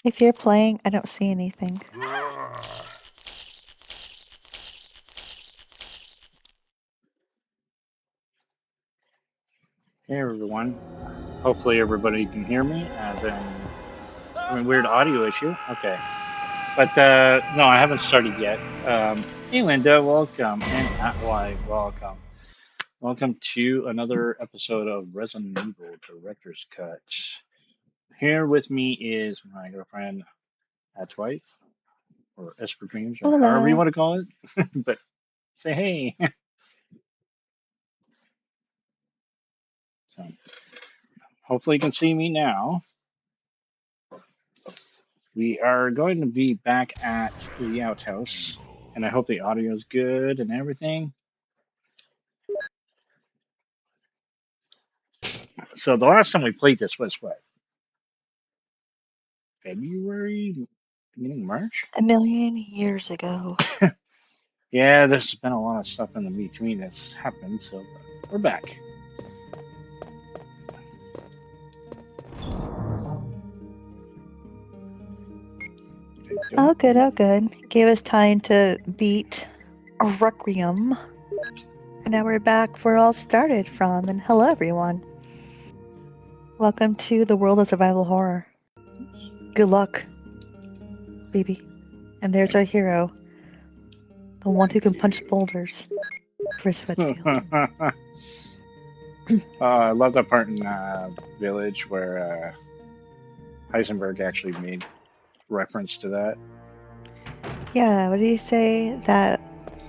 If you're playing, I don't see anything. Hey everyone. Hopefully everybody can hear me. I've been having a weird audio issue. Okay. But no, I haven't started yet. Hey Linda, welcome. And Atwight, welcome. Welcome to another episode of Resident Evil Director's Cut. Here with me is my girlfriend Atwight, or Esper Dreams, or however you Hola. want to call it. But say hey. So, hopefully you can see me now. We are going to be back at the outhouse, and I hope the audio is good and everything. So the last time we played this was what? February, beginning of March? A million years ago. Yeah, there's been a lot of stuff in the between that's happened, so we're back. Oh, good, oh, good. Gave us time to beat Requiem. And now we're back where it all started from. And hello, everyone. Welcome to the world of survival horror. Good luck, baby. And there's our hero, the one who can punch boulders, Chris Whitfield. I love that part in Village where Heisenberg actually made reference to that. Yeah, what did he say? That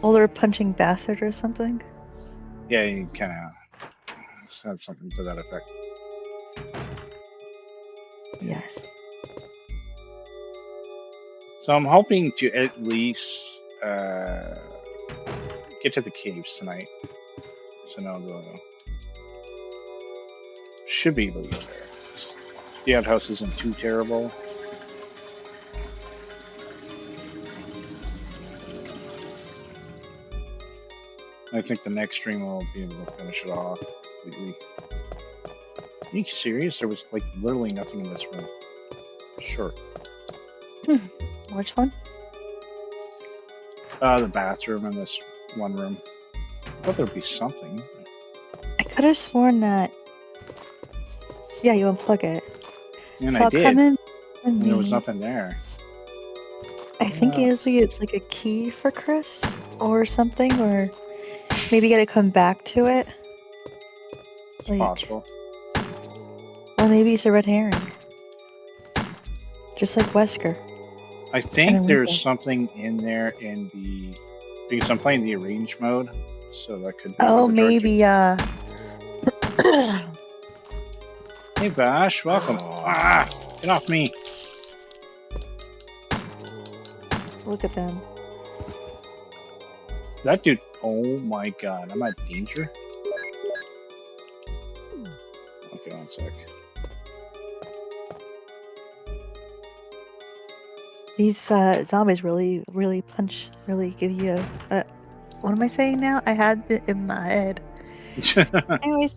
older punching bastard or something? Yeah, he kind of said something to that effect. Yes. So I'm hoping to at least get to the caves tonight. So now should be able to get there. The outhouse isn't too terrible. I think the next stream will be able to finish it off completely. Are you serious? There was like literally nothing in this room. Sure. Which one? The bathroom and this one room. I thought there'd be something. I could have sworn that. Yeah, you unplug it. And so I I'll did. come in And there was nothing there. I think usually it's like a key for Chris or something, or maybe you gotta come back to it. It's possible. Or maybe it's a red herring. Just like Wesker. I think there's something in there in the... Because I'm playing the arrange mode, so that could be... Oh, maybe, Hey, Bash, welcome. Get off me. Look at them. That dude, oh my god, I'm at danger? Okay, 1 sec. These zombies really punch, really give you a... What am I saying now? I had it in my head. Anyways.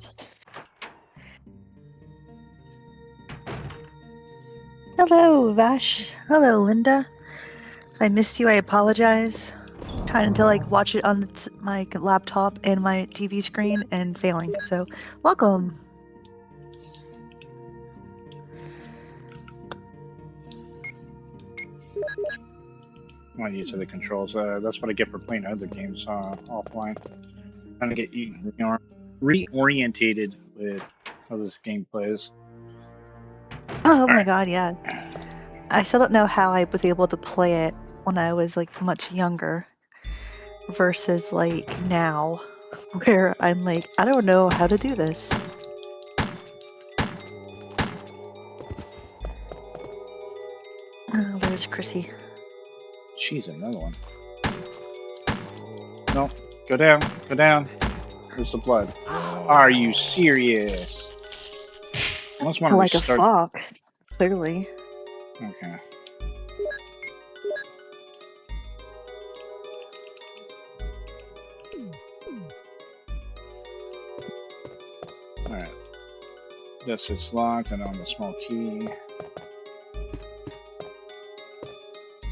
Hello, Vash. Hello, Linda. If I missed you, I apologize. I'm trying to watch it on my laptop and my TV screen and failing. So, welcome. I'm not used to the controls. That's what I get for playing other games offline. Trying to get reorientated with how this game plays. Oh my god, yeah. I still don't know how I was able to play it when I was much younger versus now, where I'm I don't know how to do this. Oh, there's Chrissy. Jeez, another one. No, go down, go down. There's the blood. Are you serious? Like a fox, clearly. Okay. Alright. This is locked, and on the small key.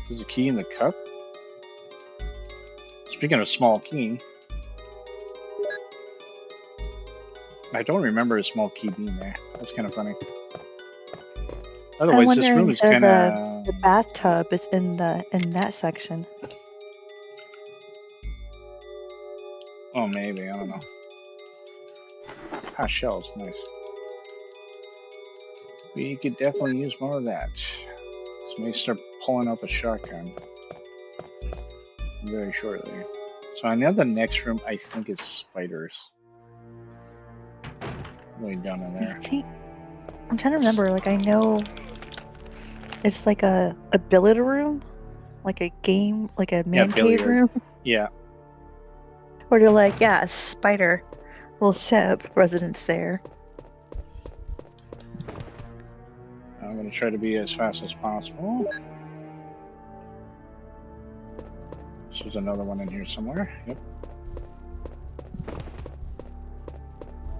There's a key in the cup? Speaking of small key, I don't remember a small key being there. That's kind of funny. I'm Otherwise, this room wondering is if kind the of. bathtub is in that section. Oh, maybe. I don't know. Ah, shells. Nice. We could definitely use more of that. So we start pulling out the shotgun very shortly. So I know the next room, I think, is spiders. Way down in there. I'm trying to remember. Like, I know it's like a billiard room, like a game, like a man cave billiard. room, Yeah. where they're like, yeah, a spider will set up residence there. I'm going to try to be as fast as possible. There's another one in here somewhere. Yep.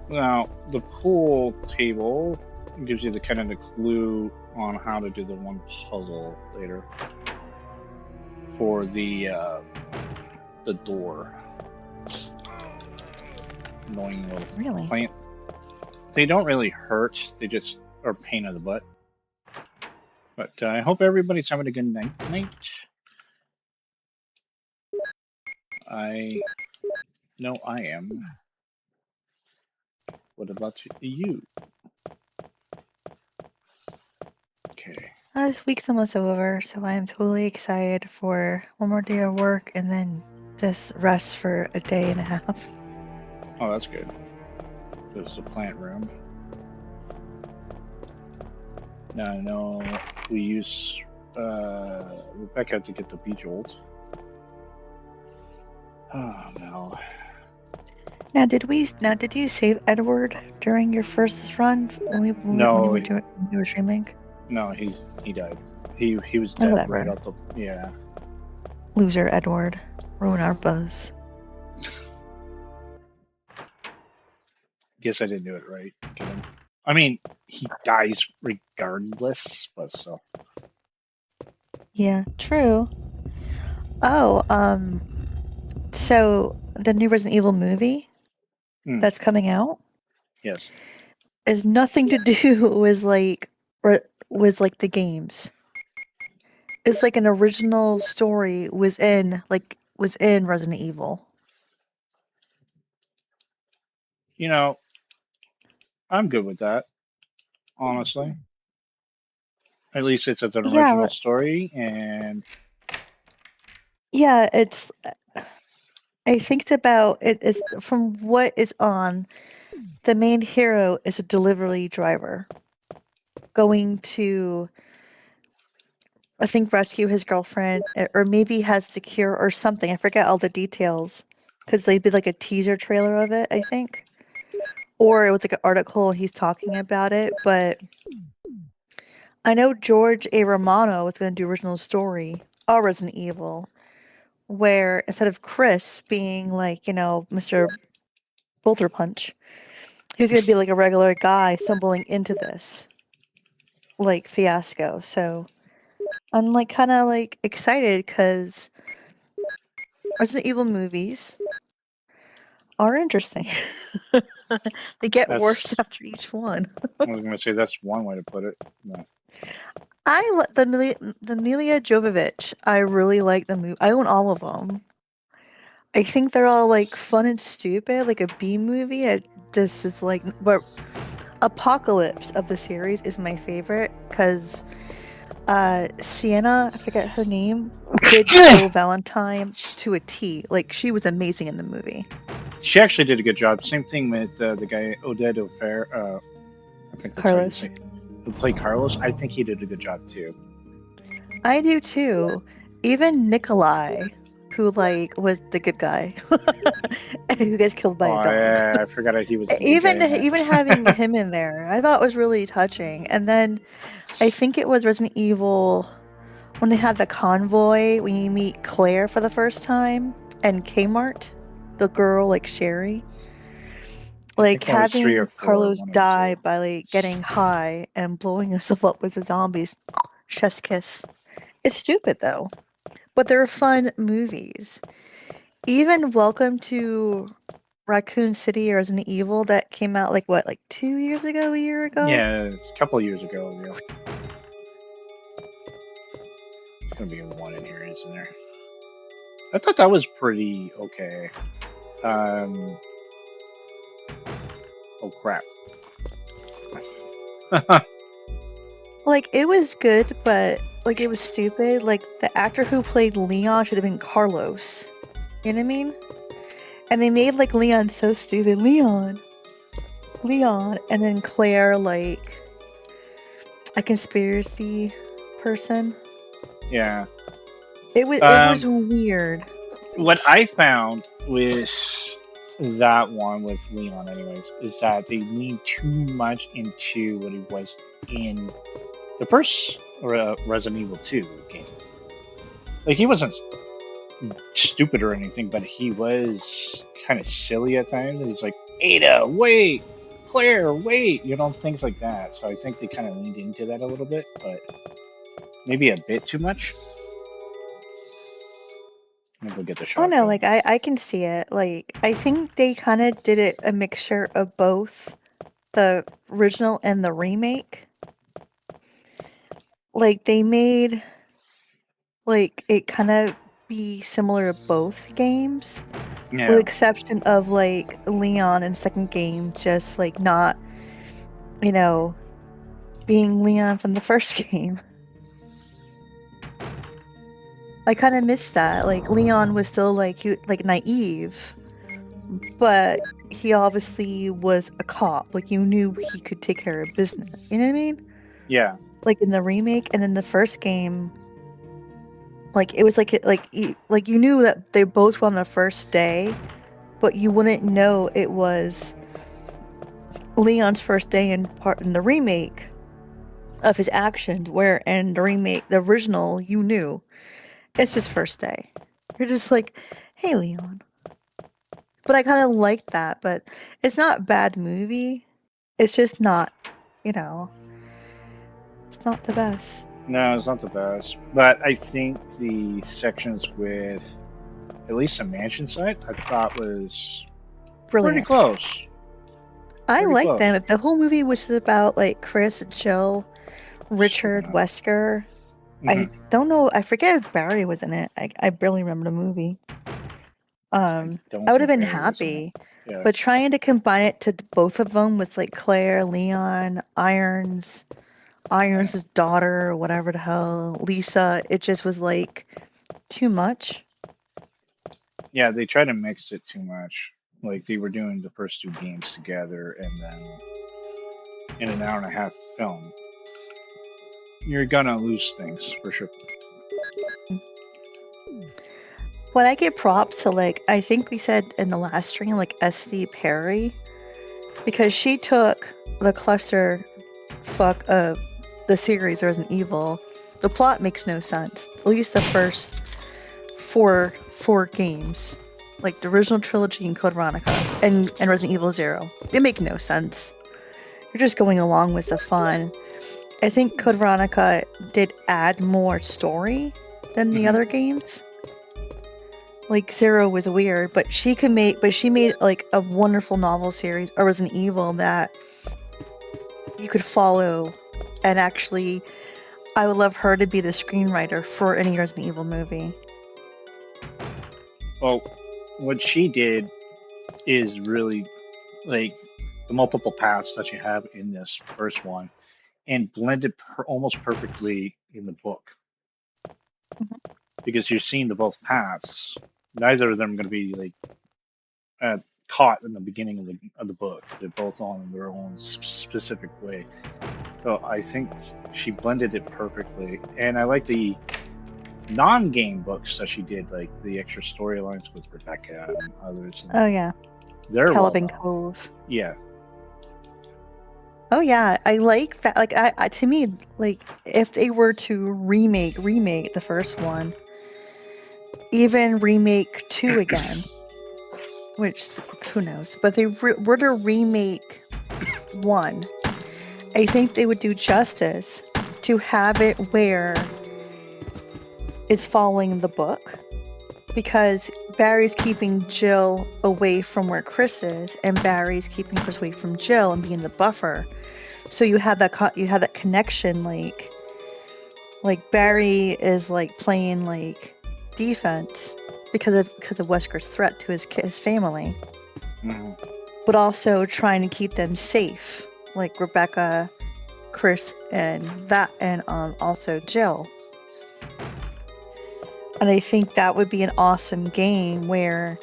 Now, the pool table gives you the kind of the clue on how to do the one puzzle later for the door. Annoying little plant. They don't really hurt. They just are a pain in the butt. But I hope everybody's having a good night tonight. I know I am. What about you? Okay. This week's almost over, so I am totally excited for one more day of work and then just rest for a day and a half. Oh, that's good. There's the plant room. Now I know we use Rebecca to get the Bejolt. Oh no. Now, did you save Edward during your first run when you were streaming? No, he died. He was dead right out the Loser Edward, ruin our buzz. Guess I didn't do it right. I mean, he dies regardless, but so. Yeah, true. Oh, so the new Resident Evil movie that's coming out, yes, is nothing to do with like the games. It's like an original story within Resident Evil. You know, I'm good with that. Honestly, at least it's an original story, and yeah, it's. I think it's about it. It's from what is on. The main hero is a delivery driver going to, I think, rescue his girlfriend, or maybe has to cure or something. I forget all the details because they did like a teaser trailer of it, I think, or it was like an article and he's talking about it. But I know George A. Romano was going to do original story of Resident Evil, where instead of Chris being like, Mr. Bolter Punch, he was going to be like a regular guy stumbling into this like fiasco. So I'm like kind of like excited because Resident Evil movies are interesting. They get worse after each one. I was going to say that's one way to put it. No. The Milla Jovovich. I really like the movie. I own all of them. I think they're all like fun and stupid, like a B movie. This is like, but Apocalypse of the series is my favorite because Sienna, I forget her name, did Jill Valentine to a T. Like, she was amazing in the movie. She actually did a good job. Same thing with the guy Oded O'Fair. I think that's Carlos, who played Carlos. I think he did a good job too. I do too. Even Nikolai, who like was the good guy, who gets killed by a dog. Yeah, I forgot he was. Even having him in there, I thought was really touching. And then I think it was Resident Evil when they had the convoy when you meet Claire for the first time and Kmart, the girl like Sherry. Like only 3 or having 4. Carlos 1 or die 2. by like getting high and blowing himself up with the zombies. Chef's kiss. It's stupid though, but they're fun movies. Even Welcome to Raccoon City or Resident Evil that came out like what, like 2 years ago, a year ago? Yeah, it's a couple of years ago. Yeah. There's gonna be a 1 in here, isn't there? I thought that was pretty okay. Oh crap. Like it was good, but like it was stupid. Like the actor who played Leon should have been Carlos. You know what I mean? And they made like Leon so stupid. Leon, and then Claire like a conspiracy person. Yeah. It was weird. What I found with that one with Leon, anyways, is that they leaned too much into what he was in the first Resident Evil 2 game. Like he wasn't stupid or anything, but he was kind of silly at times. He's like, Ada, wait, Claire, wait, things like that. So I think they kind of leaned into that a little bit, but maybe a bit too much. Maybe we'll get the Oh no, shotgun. like I can see it. Like I think they kind of did it a mixture of both the original and the remake. Like they made like it kind of be similar to both games, with the Yeah, exception of like Leon in second game just like not, you know, being Leon from the first game. I kind of missed that. Like Leon was still like like naive, but he obviously was a cop. Like you knew he could take care of business. You know what I mean? yeah, Like in the remake and in the first game, like it was like you knew that they both were on the first day, but you wouldn't know it was Leon's first day in the remake of his actions. Where in the remake, the original, you knew it's his first day. You're just like, hey, Leon. But I kind of like that. But it's not a bad movie. It's just not, you know, it's not the best. no, it's not the best, but I think the sections with at least the mansion side, I thought was pretty Brilliant. close. I Pretty like close. them. If the whole movie was just about like Chris, Jill, Richard, Yeah. Wesker, I Mhm. don't know. I forget if Barry was in it. I barely remember the movie. I don't I would have think been Barry was in it. happy, Yeah. but trying to combine it to both of them with like Claire, Leon, Irons' daughter, or whatever the hell, Lisa, it just was like too much. Yeah, they tried to mix it too much. Like they were doing the first 2 games together, and then in an hour and a half film, you're gonna lose things for sure. But I give props to like I think we said in the last stream like SD Perry, because she took the cluster fuck of the series Resident Evil. The plot makes no sense. At least the first four games, like the original trilogy and Code Veronica and Resident Evil 0, they make no sense. You're just going along with the fun. I think Code Veronica did add more story than the Hmm. other games. Like 0 was weird, but she made like a wonderful novel series or Resident Evil that you could follow, and actually I would love her to be the screenwriter for any Resident Evil movie. Well, what she did is really like the multiple paths that you have in this first one, and blended almost perfectly in the book Mhm. because you're seeing the both paths. Neither of them are going to be like uh, caught in the beginning of the book. They're both on their own specific way. So I think she blended it perfectly, and I like the non-game books that she did, like the extra storylines with Rebecca and others. And Oh yeah, they're well Caliban done. Cove. Yeah, Oh yeah, I like that. Like I to me, like if they were to remake the first one, even remake 2 again, which who knows? But if they were to remake 1, I think they would do justice to have it where it's following the book, because Barry's keeping Jill away from where Chris is, and Barry's keeping Chris away from Jill and being the buffer. So you have that connection, like Barry is like playing like defense because of Wesker's threat to his family, but also trying to keep them safe, like Rebecca, Chris, and also Jill. And I think that would be an awesome game where,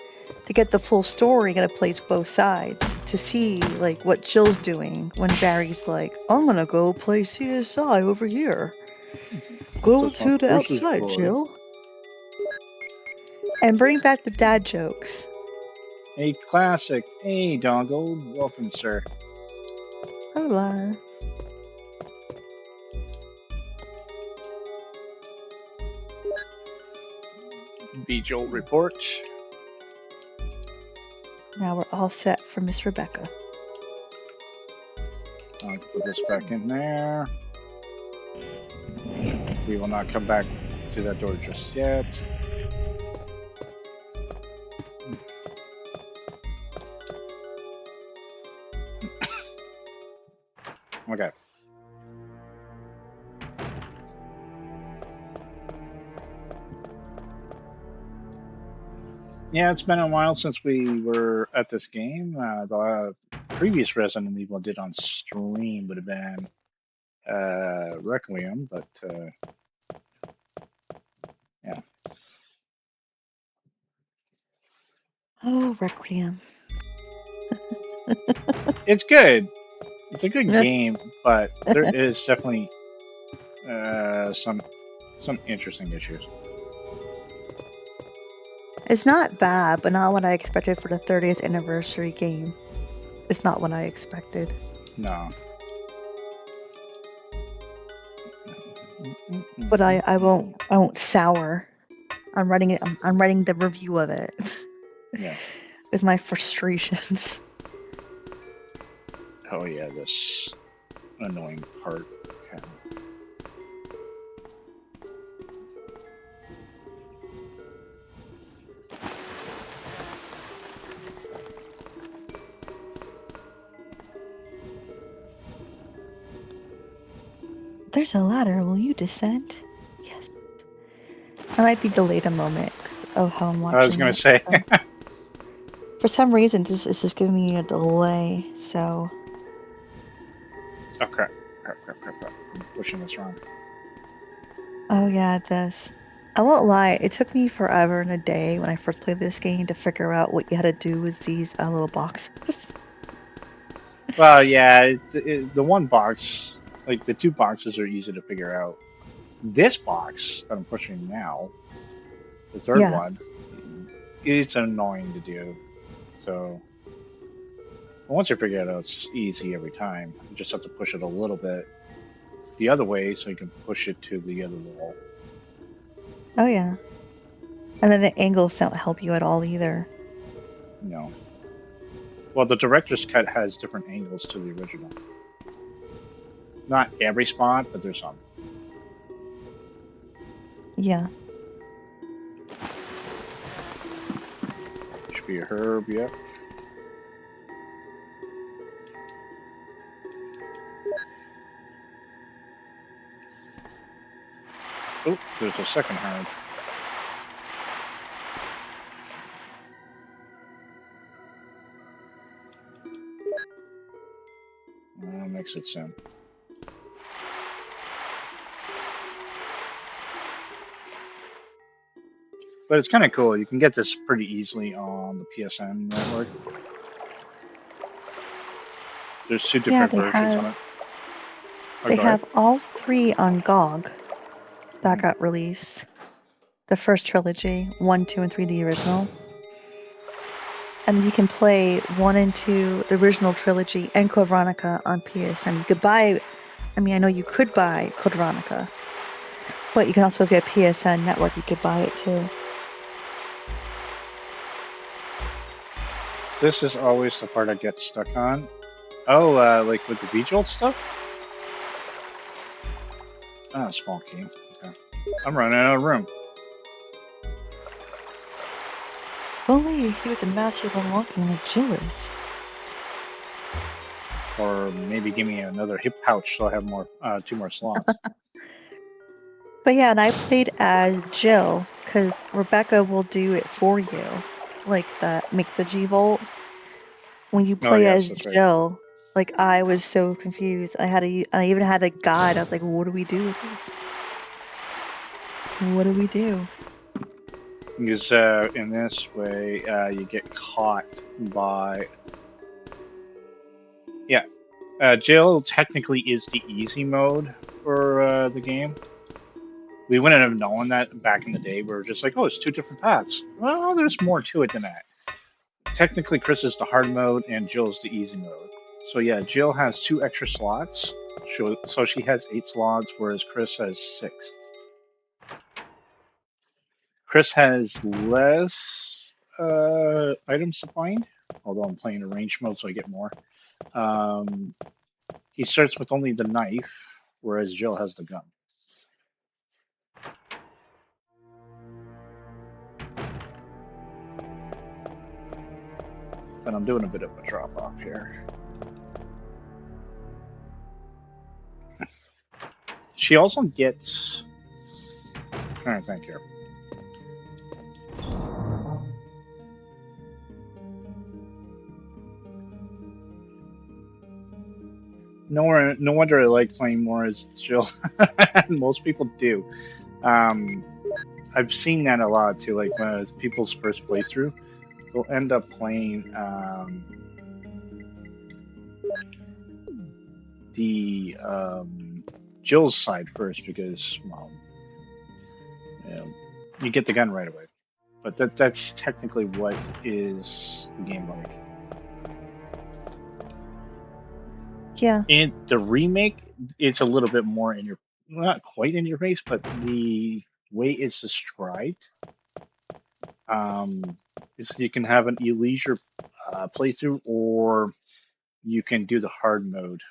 to get the full story, you gotta play both sides to see like what Jill's doing when Barry's like, I'm gonna go play CSI over here. Go to the outside, Jill. And bring back the dad jokes. A classic. Hey, Dongle. Welcome, sir. Hola. The Joel report. Now we're all set for Miss Rebecca. I'll put this back in there. We will not come back to that door just yet. Okay. Yeah, it's been a while since we were at this game. The previous Resident Evil I did on stream would have been Requiem, but yeah. Oh, Requiem. It's good. It's a good game, but there is definitely some interesting issues. It's not bad, but not what I expected for the 30th anniversary game. It's not what I expected. No. But I won't sour. I'm writing it. I'm writing the review of it. Yeah. With my frustrations. Oh yeah, this annoying part. Okay. There's a ladder. Will you descend? Yes. I might be delayed a moment. Oh, how I'm watching. I was going to say. For some reason, this is just giving me a delay, so... Oh, crap. I'm pushing this wrong. Oh, yeah, it does. I won't lie, it took me forever and a day when I first played this game to figure out what you had to do with these little boxes. Well, yeah, the one box, like the 2 boxes are easy to figure out. This box that I'm pushing now, the third one, it's annoying to do. So once you figure it out, it's easy every time. You just have to push it a little bit the other way so you can push it to the other wall. Oh, yeah. And then the angles don't help you at all either. No. Well, the director's cut has different angles to the original. Not every spot, but there's some. Yeah. Should be a herb, yep. Oh, there's a second herb. I'll mix it soon. But it's kind of cool. You can get this pretty easily on the PSN network. There's 2 different versions on it. They have all 3 on GOG that got released. The first trilogy, 1, 2, and 3, the original. And you can play 1 and 2, the original trilogy, and Code Veronica on PSN. You could buy, I know you could buy Code Veronica, but you can also get PSN network, you could buy it too. This is always the part I get stuck on. Oh, like with the V-Jolt stuff? Ah, small key. Okay. I'm running out of room. If only he was a master of unlocking like Jill is. Or maybe give me another hip pouch so I have more, 2 more slots. But yeah, and I played as Jill because Rebecca will do it for you, like make the G-Volt. When you Oh play yes, as that's right. Jill, like I was so confused. I even had a guide. I was like, "What do we do with this? What do we do?" Because in this way, you get caught by. Yeah, jail technically is the easy mode for the game. We wouldn't have known that back in the day. We were just like, oh, it's 2 different paths. Well, there's more to it than that. Technically, Chris is the hard mode and Jill is the easy mode. So yeah, Jill has 2 extra slots. So she has 8 slots, whereas Chris has 6. Chris has less items to find, although I'm playing arrange mode, so I get more. Um, he starts with only the knife, whereas Jill has the gun. But I'm doing a bit of a drop off here. She also gets. I'm trying to think here. No wonder I like playing more as Jill. Most people do. I've seen that a lot too. Like when it's people's first playthrough, they'll end up playing the Jill's side first because, well, you know, you get the gun right away. But that's technically what is the game like. Yeah. In the remake, it's a little bit more in your, not quite in your face, but the way it's described, is you can have an leisure playthrough, or you can do the hard mode,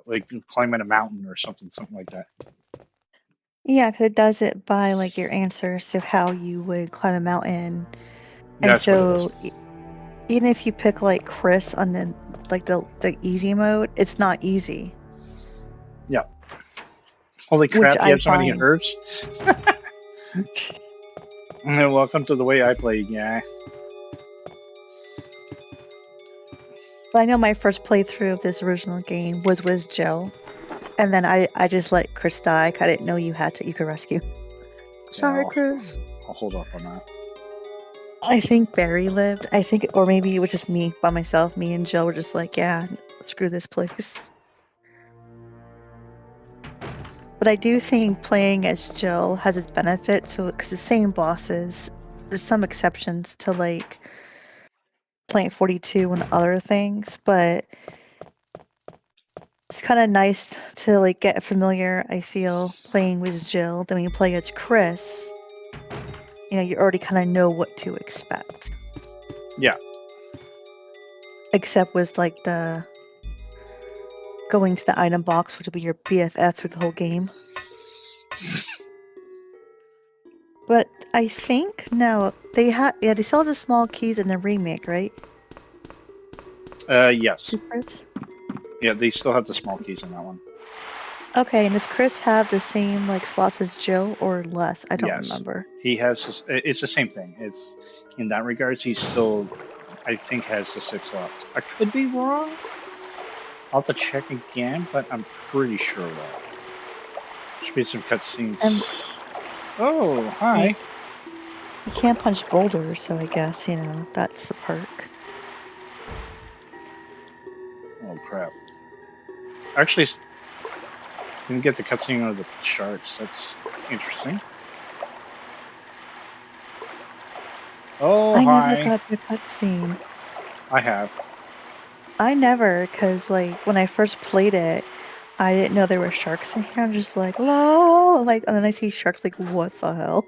like climbing a mountain or something like that. Yeah, because it does it by like your answers to how you would climb a mountain. And That's what it so is. even if you pick like Chris on the easy mode, it's not easy, Yeah. Holy which crap! You I have so many find. herbs. Welcome to the way I play, yeah. But I know my first playthrough of this original game was with Jill, and then I just let Chris die. 'Cause I didn't know you could rescue. Yeah, Sorry, Chris. I'll hold off on that. I think Barry lived. I think, or maybe it was just me by myself. Me and Jill were just like, yeah, screw this place. But I do think playing as Jill has its benefit. So, because the same bosses, there's some exceptions to like playing 42 and other things, but it's kind of nice to like get familiar. I feel playing with Jill. Then when you play as Chris, you already kind of know what to expect. Yeah. Except with like the going to the item box, which will be your BFF through the whole game. But I think no, they still have the small keys in the remake, right? Yes. Chris? Yeah, they still have the small keys in that one. Okay, and does Chris have the same like slots as Jill or less? I don't Yes. remember. He has. It's the same thing. It's in that regards. He's still, I think, has the 6 slots. I could be wrong. I'll have to check again, but I'm pretty sure that. Should be some cutscenes. Oh, hi. You can't punch boulders, so I guess, that's the perk. Oh crap. Actually, didn't get the cutscene of the sharks. That's interesting. Oh, I never hi. got the cutscene. I have. I never, because like when I first played it, I didn't know there were sharks in here. I'm just like, hello, like, and then I see sharks, like, what the hell?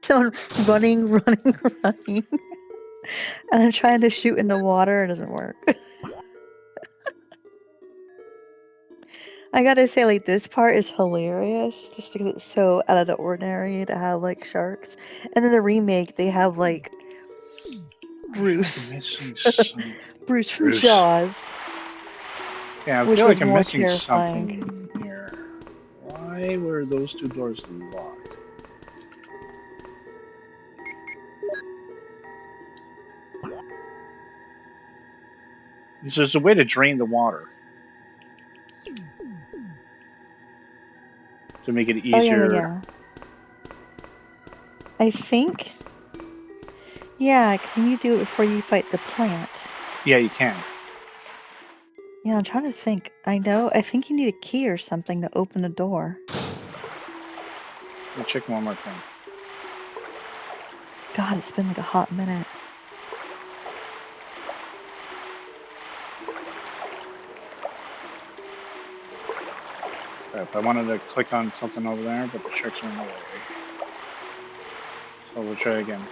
So I'm running. And I'm trying to shoot in the water, it doesn't work. I gotta say, like, this part is hilarious just because it's so out of the ordinary to have, like, sharks. And in the remake, they have, like, Bruce. I'm missing something. Bruce from Bruce. Jaws. Yeah, I Which feel was like I'm more missing terrifying. something here. Why were those two doors locked? There's a way to drain the water to make it easier. Oh, yeah. I think... Yeah, can you do it before you fight the plant? Yeah, you can. Yeah, I'm trying to think. I think you need a key or something to open the door. Let me check one more thing. God, it's been like a hot minute. I wanted to click on something over there, but the sharks are in the way. So we'll try again.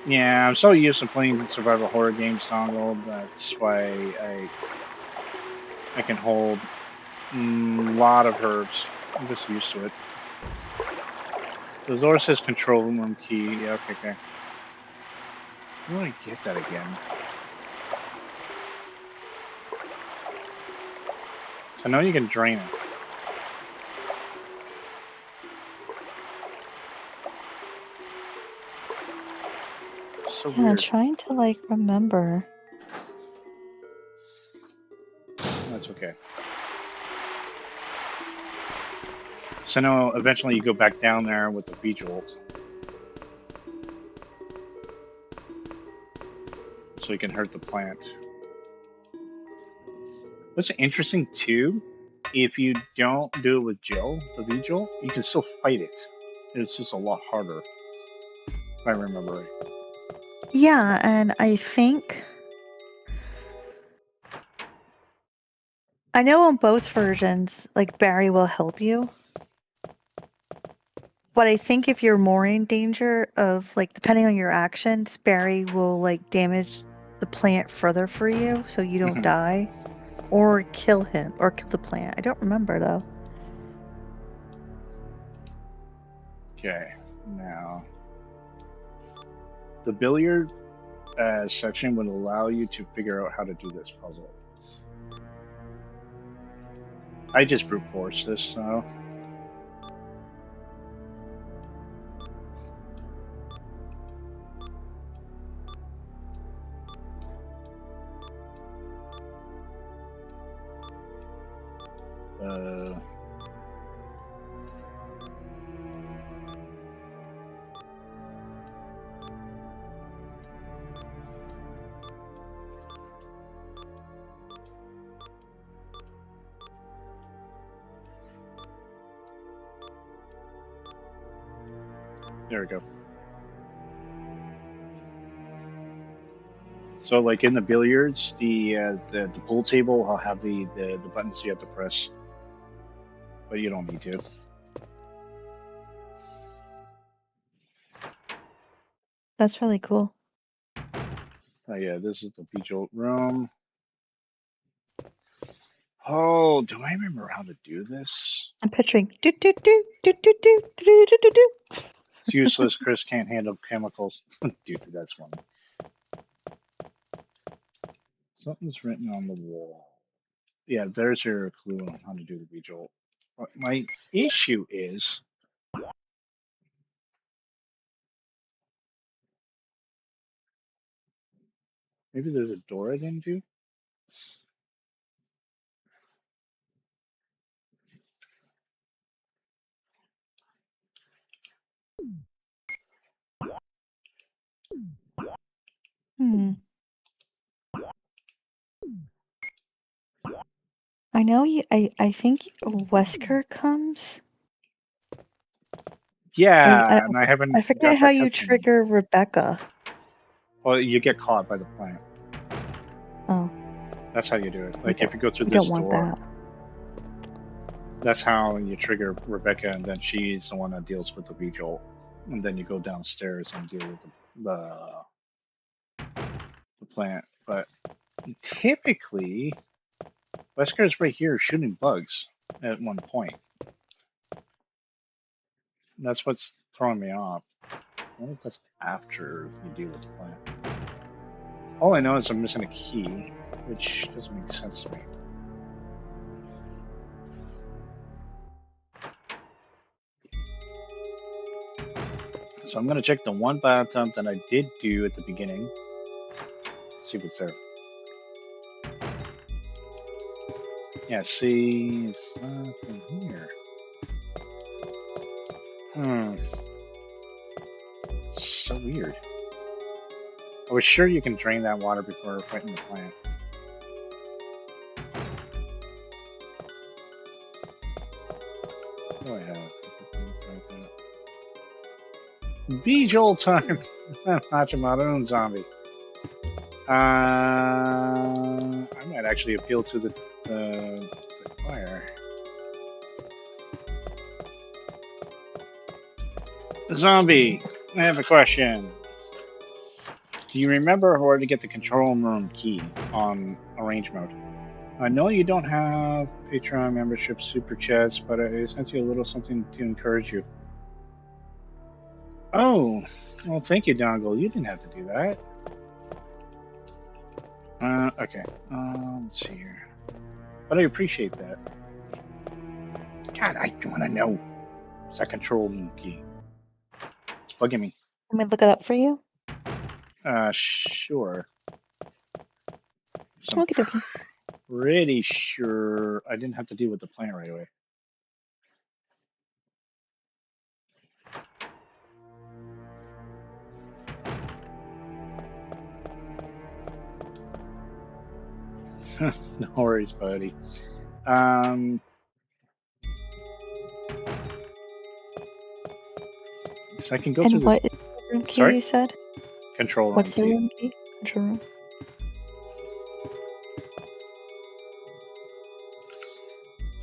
Yeah, I'm so used to playing survival horror games, Dongle. That's why I can hold a lot of herbs. I'm just used to it. The door says control room key. Yeah, okay. I want to get that again. So now you can drain it. So Yeah, I'm weird. trying to, like, remember. That's okay. So now eventually you go back down there with the V-Jolt. So you can hurt the plant. What's interesting too, if you don't do it with Jill, the V-Jolt, you can still fight it. It's just a lot harder, if I remember right. Yeah, and I think... I know on both versions, like, Barry will help you. But I think if you're more in danger of, like, depending on your actions, Barry will, like, damage the plant further for you so you don't die. Or kill him, or kill the plant. I don't remember, though. Okay, now the billiard section would allow you to figure out how to do this puzzle. I just brute force this, so. There we go. So, like in the billiards, the pool table will have the buttons you have to press, but you don't need to. That's really cool. Oh yeah, this is the V-Jolt room. Oh, do I remember how to do this? I'm picturing do do do do do do do do do do. It's useless. Chris can't handle chemicals. Dude, that's one. Something's written on the wall. Yeah, there's your clue on how to do the V-Jolt. My issue is maybe there's a door I didn't do. I know I think Wesker comes. Yeah, and I haven't. I forget got how that you cutscene. trigger Rebecca. Well, you get caught by the plant. Oh. That's how you do it. Like if you go through we this don't want door. that. That's how you trigger Rebecca, and then she's the one that deals with the V-Jolt. And then you go downstairs and deal with the plant. But typically, Wesker's right here shooting bugs at one point. That's what's throwing me off. I wonder if that's after you deal with the plant. All I know is I'm missing a key, which doesn't make sense to me. So I'm going to check the one bathtub that I did do at the beginning. See what's there. Yeah, see, it's nothing here. So weird. I was sure you can drain that water before fighting the plant. What do I have? V-Jolt time! Hachimata and zombie. I might actually appeal to the choir. Zombie, I have a question. Do you remember where to get the control room key on arrange mode? I know you don't have Patreon membership super chats, but I sent you a little something to encourage you. Oh, well, thank you, Dongle. You didn't have to do that. Okay. Let's see here. But I appreciate that. God, I want to know. It's that control room key. It's bugging me. Let me look it up for you. Sure. So Okay, I'm pretty sure I didn't have to deal with the plant right away. No worries, buddy. So I can go through And what this. is the room key Sorry? you said? Control room What's the key. room key? Control room.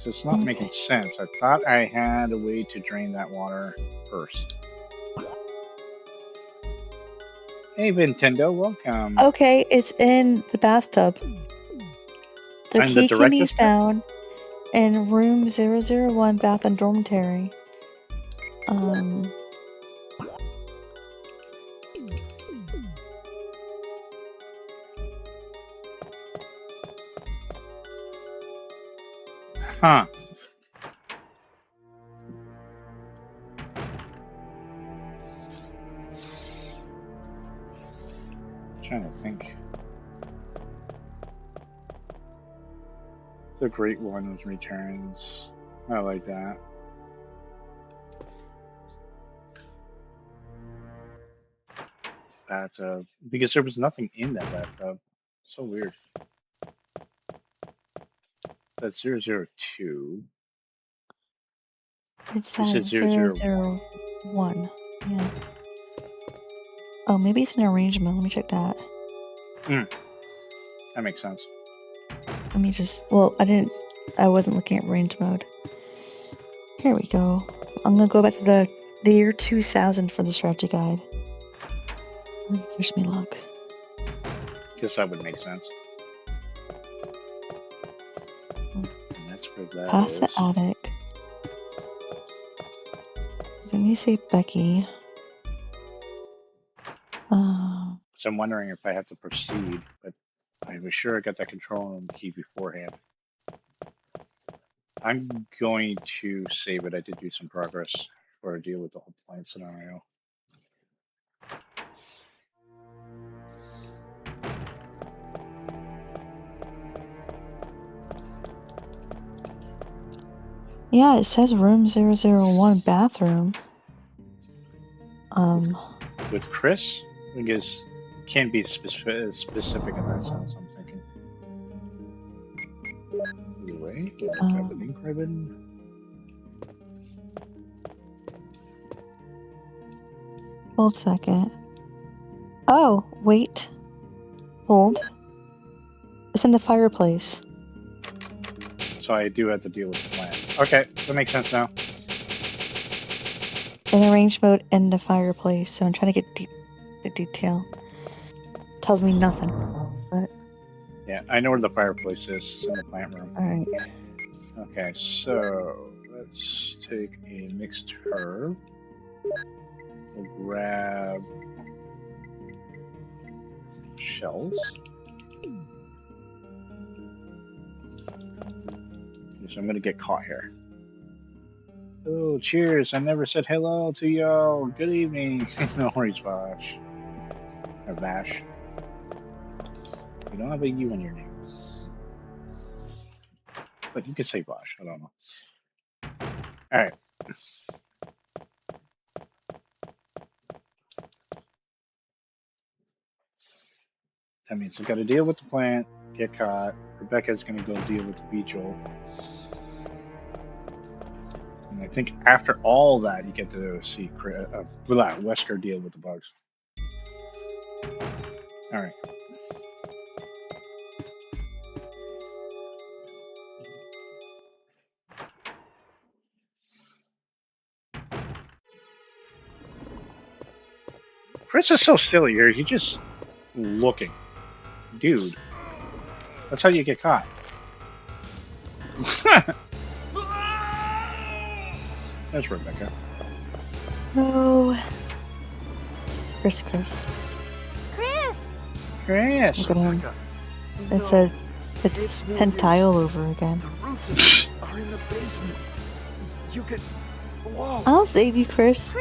So it's not making sense. I thought I had a way to drain that water first. Hey, Nintendo, welcome. Okay, it's in the bathtub. The And key the can be director's found in room 001, bath and dormitory. Huh. Trying to think. It's a great one, those returns. I like that. Bathtub. Because there was nothing in that bathtub. So weird. That's 002. It You says said 001. 001. Yeah. Oh, maybe it's an arrangement. Let me check that. That makes sense. Let me just. Well, I wasn't looking at range mode. Here we go. I'm gonna go back to the year 2000 for the strategy guide. Wish me luck. Guess that would make sense. And that's where that Past the is. attic. When you say Becky. So I'm wondering if I have to proceed, but I was sure I got that control room key beforehand. I'm going to save it. I did do some progress for a deal with the whole plant scenario. Yeah, it says room 001 bathroom. With Chris, because it can't be specific in that sense, I'm thinking. Either way, grab an ink ribbon. Hold second. Oh, wait. Hold. It's in the fireplace. So I do have to deal with the plant. Okay, that makes sense now. In arrange mode in the fireplace, so I'm trying to get the detail. Tells me nothing. But Yeah, I know where the fireplace is. It's in the plant room. alright. Okay, so let's take a mixed herb. We'll grab shells. So I'm gonna get caught here. Oh, cheers! I never said hello to y'all. Good evening. No worries, Vash. Or Vash. You don't have a U in your name. But you can say Vash. I don't know. Alright. That means we gotta deal with the plant, get caught. Rebecca's gonna go deal with the beetle. And I think after all that, you get to see Wesker deal with the bugs. Alright. Chris is so silly here. He's just looking. Dude. That's how you get caught. That's Rebecca. No. Chris. Chris! Chris! Look at him. It's No, it's no hentai use. all over again. The roots of it are in the basement. You could. Whoa. I'll save you, Chris.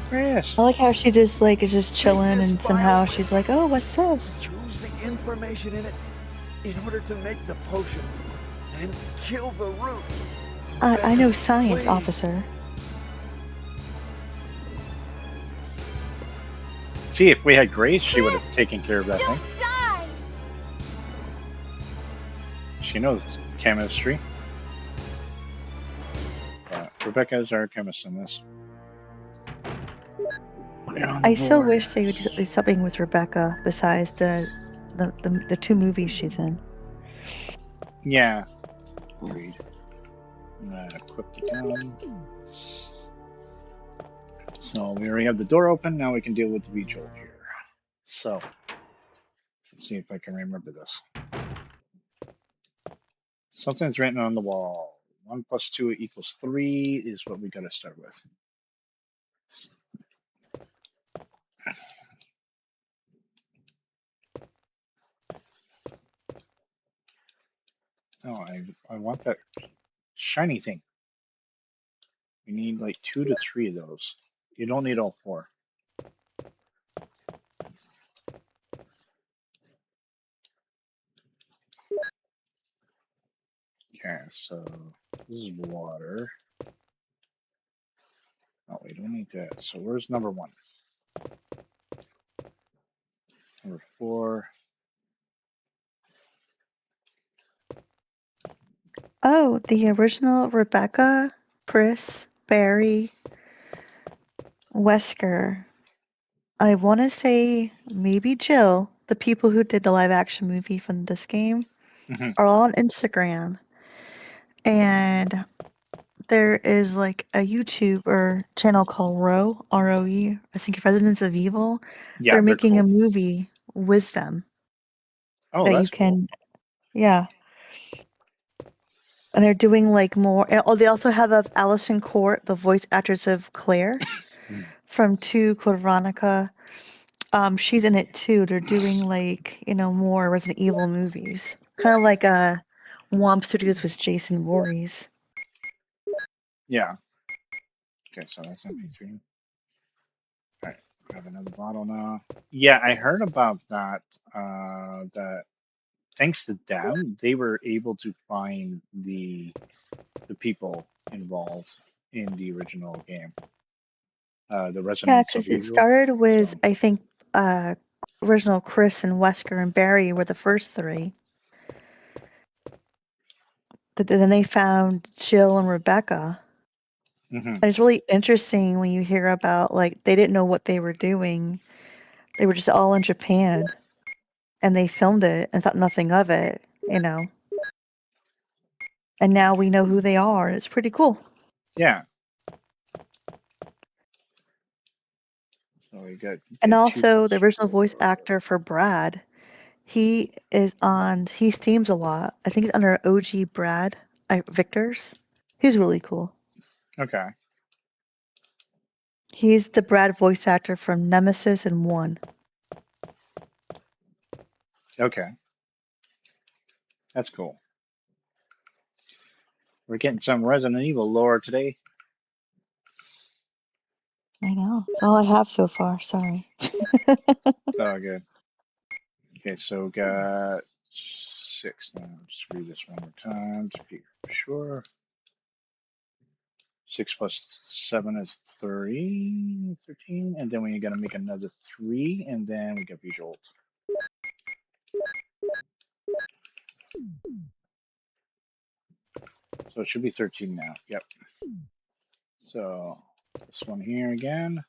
Chris! I like how she just like is just chilling this and somehow file. she's like, oh, what's this? Choose the information in it in order to make the potion and kill the root. I know Becca, science, please. officer. See, if we had Grace, she would have taken care of that thing. Don't die! She knows chemistry. Rebecca is our chemist in this. I still wish they would do something with Rebecca besides the two movies she's in. Yeah. Agreed. I'm gonna equip the gun. So we already have the door open. Now we can deal with the vigil here. So let's see if I can remember this. Something's written on the wall. 1 + 2 = 3 is what we gotta start with. Oh, I want that shiny thing. We need like 2 to 3 of those. You don't need all 4. Okay, so this is water. Oh, we don't need that. So where's number 1? Number 4. Oh, the original Rebecca, Chris, Barry, Wesker. I want to say maybe Jill, the people who did the live action movie from this game, Mhm. are all on Instagram. And there is like a YouTube channel called Roe, ROE, I think Residents of Evil. Yeah, They're they're making cool. a movie with them Oh, that you that's cool. can, yeah. And they're doing like more. Oh, they also have Allison Court, the voice actress of Claire from 2 Code Veronica. She's in it too. They're doing like more Resident Evil movies, kind of like Womp Studios with Jason Voorhees. Yeah. Okay, so that's MP3. Alright, grab another bottle now. Yeah, I heard about that. That thanks to them, they were able to find the people involved in the original game. The Yeah, Residents of because it Evil. started with So I think original Chris and Wesker and Barry were the first 3. But then they found Jill and Rebecca. mhm. And it's really interesting when you hear about like they didn't know what they were doing. They were just all in Japan and they filmed it and thought nothing of it. And now we know who they are. It's pretty cool. Yeah. So we got. And get also, 2 the + original voice 4. actor for Brad, he streams a lot. I think it's under OG Brad Victor's. He's really cool. Okay. He's the Brad voice actor from Nemesis and 1. Okay. That's cool. We're getting some Resident Evil lore today. I know. That's all I have so far. Sorry. Oh, good. Okay, so got 6 now. Just read this one more time to be sure. 6 + 7 is 13, and then we're gonna make another 3, and then we got Bejolt. So it should be 13 now. Yep. So this one here again,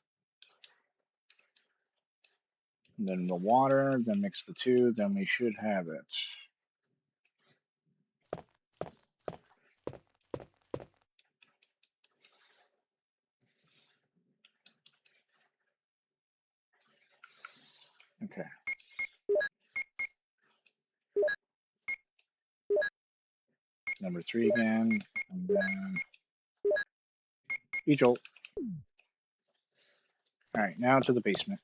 and then the water, then mix the 2, then we should have it. Okay. Number 3 again, and then Bejolt. All right, now to the basement.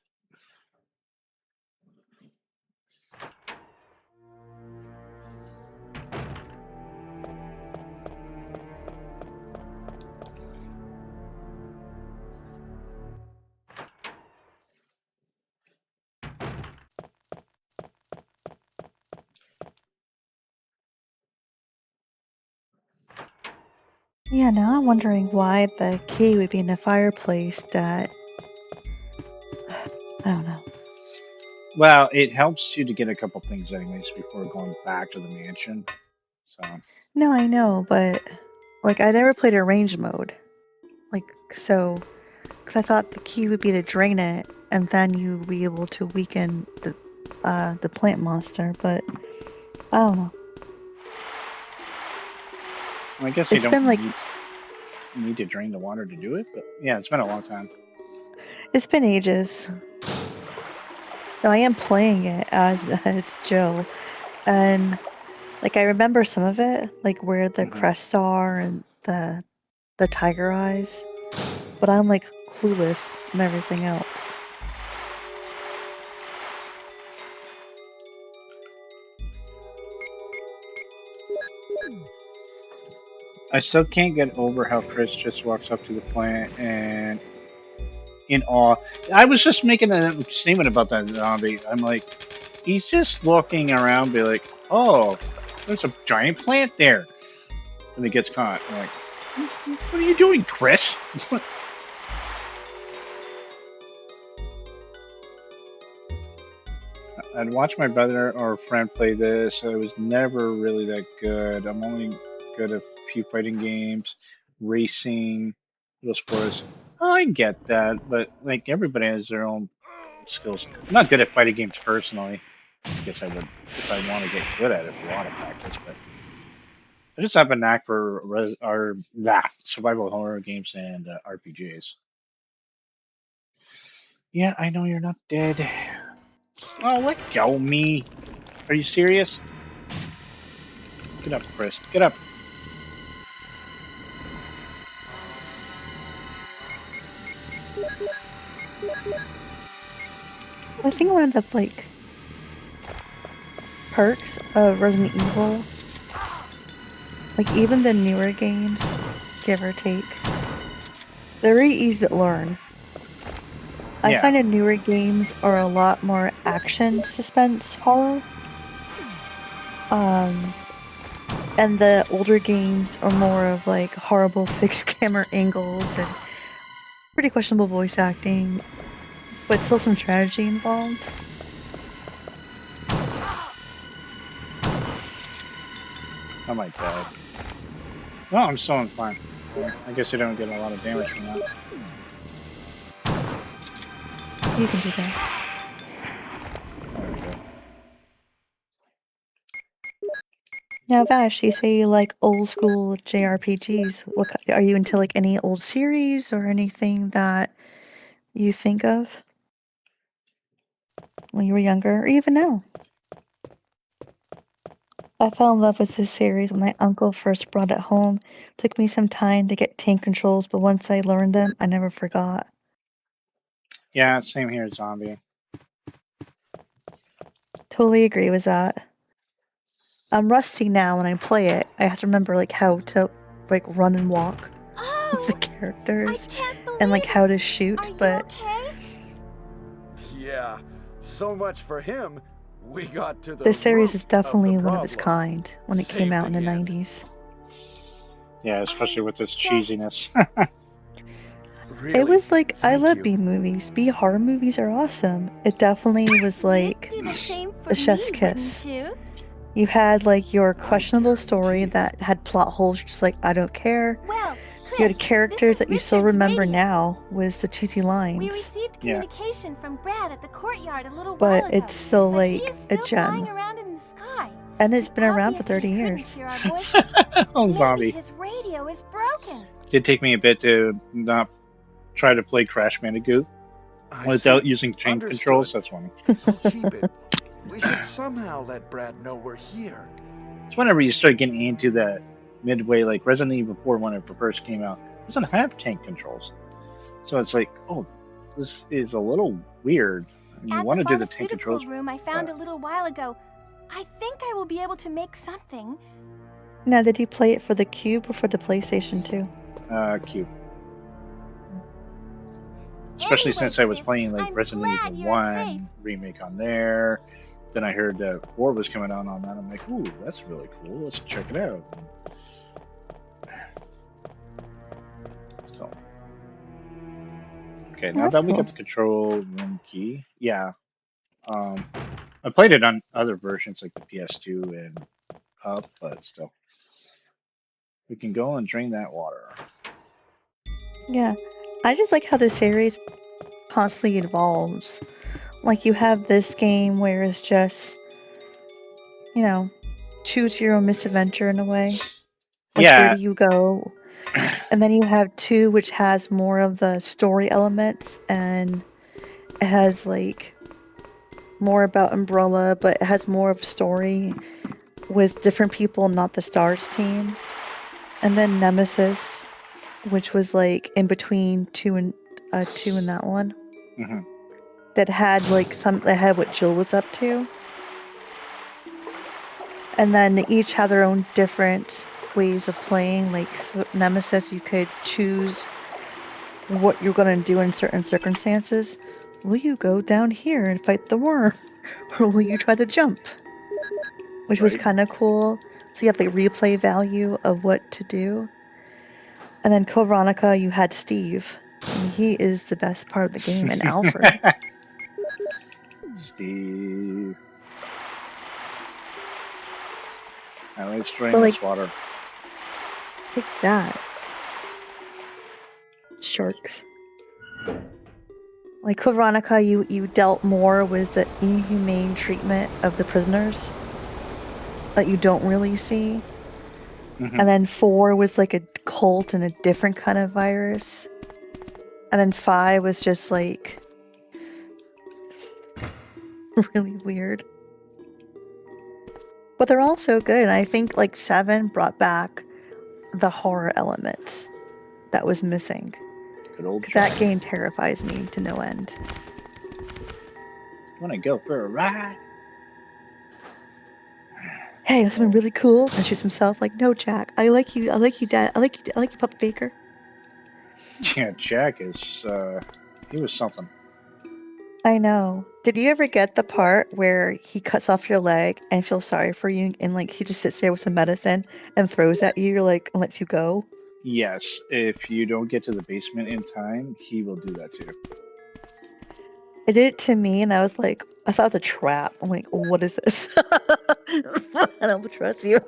Yeah, now I'm wondering why the key would be in a fireplace that I don't know. Well, it helps you to get a couple things anyways before going back to the mansion. So No, I know, but like I never played arrange mode. Like so, because I thought the key would be to drain it, and then you would be able to weaken the plant monster. But I don't know. I guess you It's don't been like need to drain the water to do it, but yeah, it's been a long time. it's been ages. So I am playing it as Jill, and like I remember some of it, like where the crests are and the tiger eyes, but I'm like clueless and everything else. I still can't get over how Chris just walks up to the plant and in awe. I was just making a statement about that zombie. I'm like, he's just walking around, be like, oh, there's a giant plant there. And he gets caught. I'm like, what are you doing, Chris? I'd watch my brother or a friend play this. I was never really that good. I'm only good at a few fighting games, racing, little sports. Oh, I get that, but like everybody has their own skills. I'm not good at fighting games personally. I guess I would if I want to get good at it, a lot of practice. But I just have a knack for survival horror games and RPGs. Yeah, I know you're not dead. Oh, let go, me. Are you serious? Get up, Chris. Get up. I think one of the like perks of Resident Evil, like even the newer games, give or take, they're very easy to learn. I Yeah. find the newer games are a lot more action, suspense, horror. And the older games are more of like horrible fixed camera angles and pretty questionable voice acting, but still some strategy involved. I might die. No, I'm still on fine. I guess you don't get a lot of damage from that. You can do this. There we go. Now, Vash, you say you like old school JRPGs. Are you into like any old series or anything that you think of when you were younger, or even now? I fell in love with this series when my uncle first brought it home. Took me some time to get tank controls, but once I learned them, I never forgot. Yeah, same here, Zombie. Totally agree with that. I'm rusty now when I play it. I have to remember like how to like run and walk with the Oh, I characters can't believe and like it. how to shoot, Are you but okay? Yeah, so much for him. We got to the this series is root definitely of the one of its problem. kind when it came Saved out in the again. 90s. Yeah, especially with this cheesiness. Really, It was like, I thank love you. B movies. B horror movies are awesome. It definitely was like You'd do the same for the chef's me, kiss. wouldn't you? You had like your questionable guarantee story it. that had plot holes, just like, I don't care. Well, You Chris, had characters this that is you still Richard's remember radio. now with the cheesy We lines. received Yeah. communication from Brad at the courtyard a little But while ago. it's still but he like is a still flying gem. around in the sky. And it's He been around for 30 obviously couldn't years. hear our voices. Oh, Maybe Zombie. his radio is broken. Did take me a bit to not try to play Crash Bandicoot I without see. using chain Understood. controls. That's funny. We'll keep it. We should somehow let Brad know we're here. It's whenever you start getting into that midway, like Resident Evil 4 when it first came out, it doesn't have tank controls. So it's like, oh, this is a little weird. You At want the to do the tank pharmaceutical controls. room I found a little while ago, I think I will be able to make something. Now, did you play it for the Cube or for the PlayStation 2? Cube. Especially Anyway, since I was Chris, playing like I'm Resident glad Evil you're 1 safe. remake on there. Then I heard that 4 was coming out on that. I'm like, ooh, that's really cool. Let's check it out. So, okay, now That's that we cool. got the control room key, yeah. I played it on other versions like the PS2 and up, but still, we can go and drain that water. Yeah. I just like how the series constantly evolves. Like, you have this game where it's just, you know, choose your own misadventure in a way. Like, where Yeah, do you go? And then you have 2, which has more of the story elements, and it has, like, more about Umbrella, but it has more of story with different people, not the Stars team. And then Nemesis, which was, like, in between 2 and that one. mhm. That had, like, that had what Jill was up to. And then they each have their own different ways of playing. Like Nemesis, you could choose what you're going to do in certain circumstances. Will you go down here and fight the worm? Or will you try to jump? Which was Right. kind of cool. So you have the replay value of what to do. And then Code Veronica, you had Steve. And he is the best part of the game. And Alfred. Steve. Now let's drain But, this like, water. take that. Sharks. Like Code Veronica, you dealt more with the inhumane treatment of the prisoners that you don't really see. Mhm. And then 4 was like a cult and a different kind of virus. And then 5 was just like really weird. But they're all so good. And I think like 7 brought back the horror elements that was missing. Good old Because that Jack. game terrifies me to no end. Want to go for a ride? Hey, something really cool, and shoots himself like, no, Jack, I like you, Dad, I like you, Puppy Baker. Yeah, Jack is, he was something. I know. Did you ever get the part where he cuts off your leg and feels sorry for you, and like he just sits there with some medicine and throws at you, like, and lets you go? Yes, if you don't get to the basement in time, he will do that too. It did it to me, and I was like, I thought it was a trap. I'm like, what is this? I don't trust you.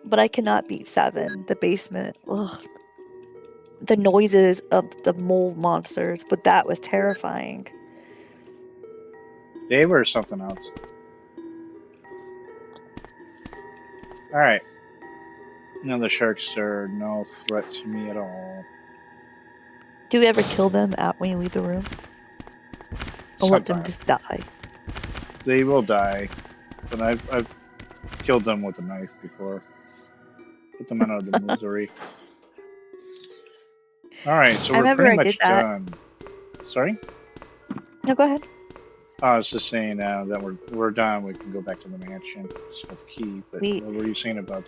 But I cannot beat 7. The basement. Ugh. The noises of the mold monsters, but that was terrifying. They were something else. All right. No, the sharks are no threat to me at all. Do you ever kill them when you leave the room? Or let them Sometimes. just die? They will die, but I've killed them with a knife before. Put them out of the misery. All right, so I we're remember pretty I did much that. done. Sorry? No, go ahead. I was just saying that we're done. We can go back to the mansion. Just got the key. But what were you saying about?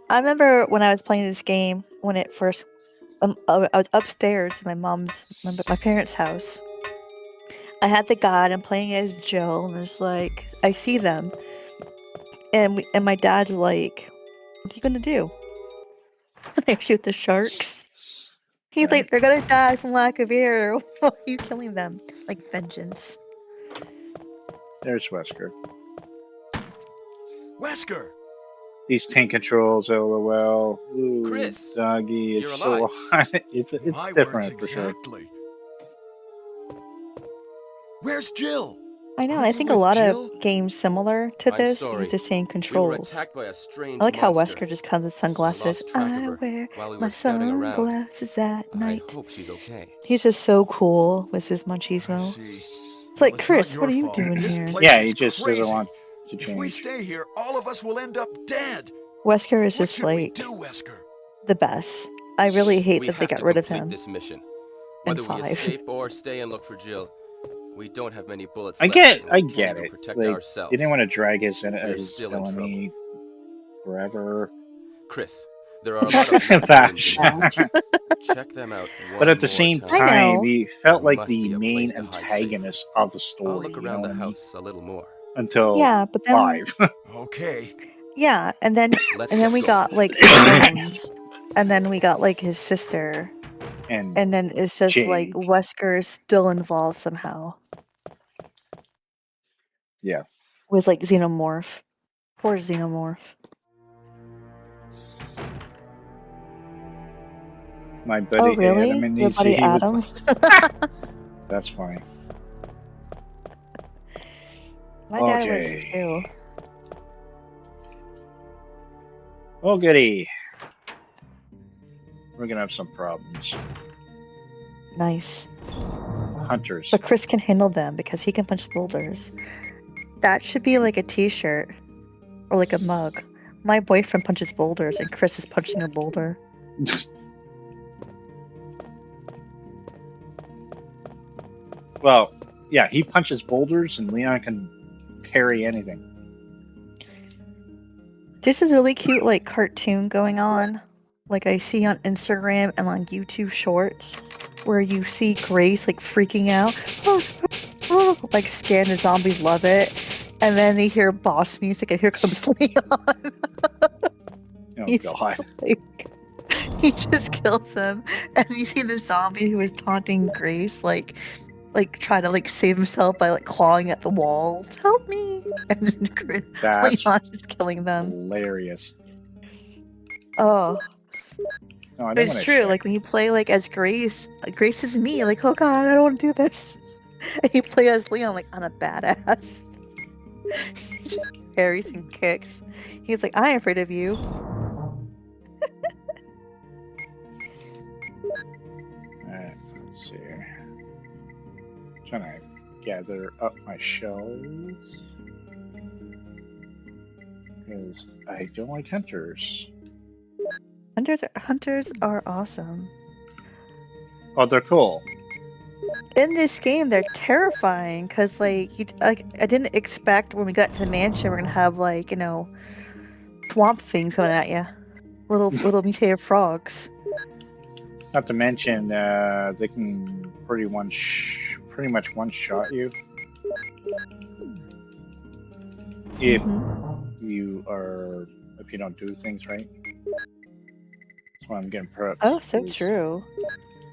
I remember when I was playing this game when it first. I was upstairs in my parents' house. I had the guide. I'm playing as Jill, and it's like I see them, and my dad's like, "What are you gonna do?" They shoot the sharks. He's Right. like, "They're gonna die from lack of air. Why are you killing them? Like vengeance." There's Wesker. Wesker! These tank controls, LOL. Ooh, Chris, doggy, it's you're so alive. hot. It's My different words for sure. exactly. Where's Jill? I know. Are I you think a with lot Jill? of games similar to I'm this sorry. use the same We were controls. attacked by a strange I like how monster. Wesker just comes with We sunglasses. lost track of I her wear while we my were scouting around. sunglasses at I night. hope she's okay. He's just so cool with his I machismo. see. It's Well, like, it's Chris, not what are your you fault. doing This here? place Yeah, is he just crazy. doesn't want to If we change. stay here, all of us will end up dead. Wesker is What just should we like do, Wesker? the best. I really hate We that they have got to rid of complete him this mission. in Whether we 5. escape or stay and look for Jill, we don't have many bullets I left. get and we can't it. even protect Like, ourselves. he didn't want to drag his We're still in villainy forever. Chris, there are a lot of locked Vash. rooms in here. Check them out one But at the more same time. I time, know. he felt There like must the be a main place to hide antagonist of the I'll story. look You around know the what I mean? house a little more. Until Yeah, but then 5. Okay. yeah, and then Let's and then get we going. got like the clones, and then we got like his sister, and and then it's just like Jake. Wesker is still involved somehow Yeah. with like Xenomorph. Poor Xenomorph. My buddy Oh really? Adam and Your buddy he was. Adam? That's funny. My dad was Okay. too. Oh goody. We're gonna have some problems. Nice. Hunters. But Chris can handle them because he can punch boulders. That should be like a t-shirt or like a mug. My boyfriend punches boulders and Chris is punching a boulder. Well, yeah, he punches boulders and Leon can parry anything. This is really cute like cartoon going on. Like I see on Instagram and on YouTube shorts where you see Grace like freaking out. Like scared, the zombies love it. And then they hear boss music and here comes Leon. Oh He's god. just like, he just kills him. And you see the zombie who is taunting Grace like try to like save himself by like clawing at the walls. Help me! And then That's Leon is killing them. hilarious. Oh. No, I But don't it's want to true, check. like when you play like as Grace, Grace is me, like, oh god, I don't want to do this. And you play as Leon, like, I'm a badass. He just parries and kicks. He's like, I ain't afraid of you. Alright, let's see here. Trying to gather up my shells. Because I don't like hunters. Hunters are awesome. Oh, they're cool. In this game, they're terrifying because, like, I didn't expect when we got to the mansion we're gonna have like swamp things coming at you, little mutated frogs. Not to mention, they can pretty much one-shot you if if you don't do things right. That's why I'm getting prepped. Oh, so true.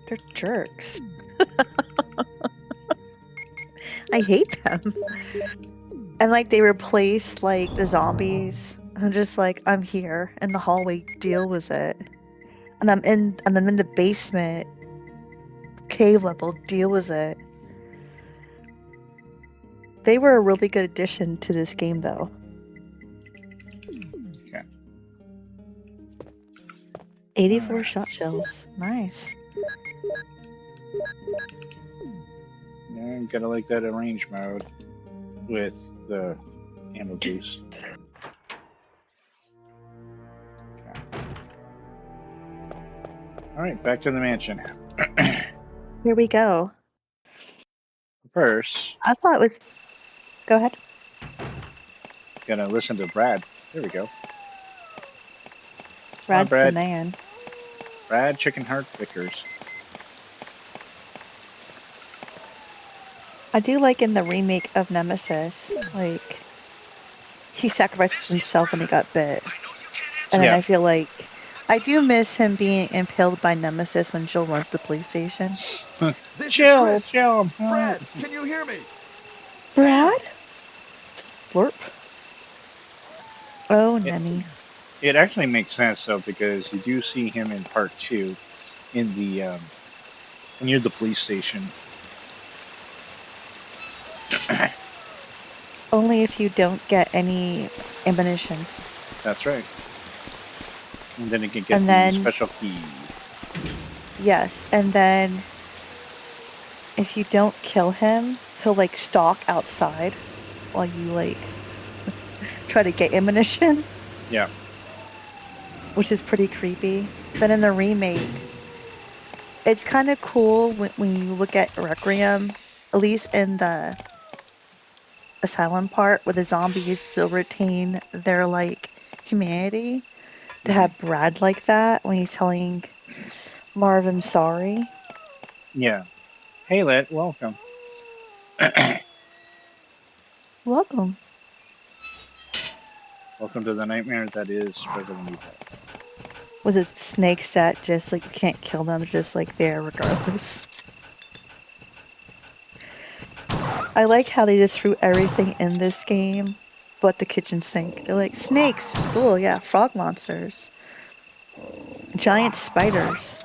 They're jerks. I hate them. And like they replace like the zombies. I'm just like, I'm here in the hallway, deal with it. And I'm in the basement cave level, deal with it. They were a really good addition to this game though. Okay. 84 shot shells. Nice. Yeah, gotta like that arrange mode with the ammo boost. Okay. All right, back to the mansion. Here we go. First, I thought it was. Go ahead. gotta listen to Brad. There we go. Brad's the Brad. man. Brad Chicken Heart Vickers. I do like in the remake of Nemesis, like, he sacrificed himself when he got bit. And then Yeah. I feel like I do miss him being impaled by Nemesis when Jill runs the police station. This Chill, is Chris. chill. Brad, can you hear me? Brad? Blurp. Oh, Nemi. It actually makes sense though, because you do see him in part 2 in the near the police station. Only if you don't get any ammunition. That's right. And then you can get And the then- special key. Yes, and then if you don't kill him, he'll like stalk outside while you like try to get ammunition. Yeah. Which is pretty creepy. Then in the remake, it's kind of cool when you look at Requiem, at least in the asylum part, where the zombies still retain their like humanity. To have Brad like that when he's telling Marv, I'm sorry. Yeah. Hey, Lit, welcome. Welcome. Welcome to the nightmare that is Resident Evil. Was it snakes that just like you can't kill them, they're just like there regardless? I like how they just threw everything in this game but the kitchen sink. They're like, snakes, cool, yeah, frog monsters. Giant spiders.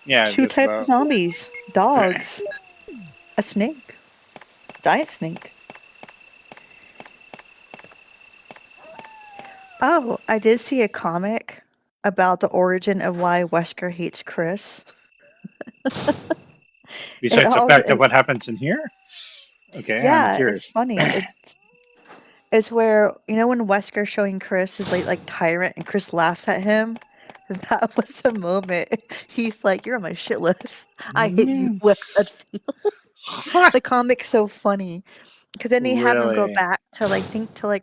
Yeah. 2 just types about. of zombies. Dogs. A snake. Giant snake. Oh, I did see a comic about the origin of why Wesker hates Chris. Besides the fact of what happens in here? Okay, Yeah, I'm curious. it's funny. It's where, you know, when Wesker's showing Chris his like tyrant and Chris laughs at him? That was the moment. He's like, you're on my shit list. I hate you with that feel. The comic's so funny. Because then they have him go Really? back to like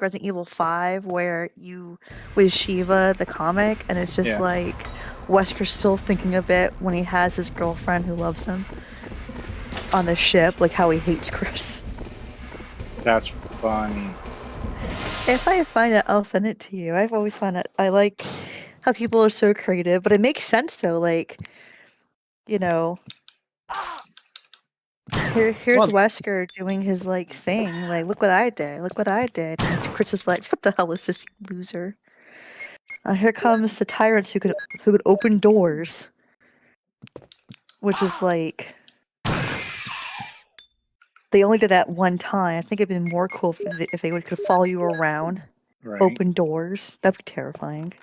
Resident Evil 5 where you with Shiva the comic and it's just Yeah. like Wesker's still thinking of it when he has his girlfriend who loves him on the ship, like how he hates Chris. That's funny. If I find it, I'll send it to you. I've always found it. I like how people are so creative, but it makes sense though. Like, you know, here's Well- Wesker doing his like thing. Like, look what I did. Look what I did. And Chris is like, what the hell is this, you loser? Here comes the tyrants who could open doors, which is like they only did that one time. I think it'd been more cool if they could follow you around, Right. open doors. That'd be terrifying.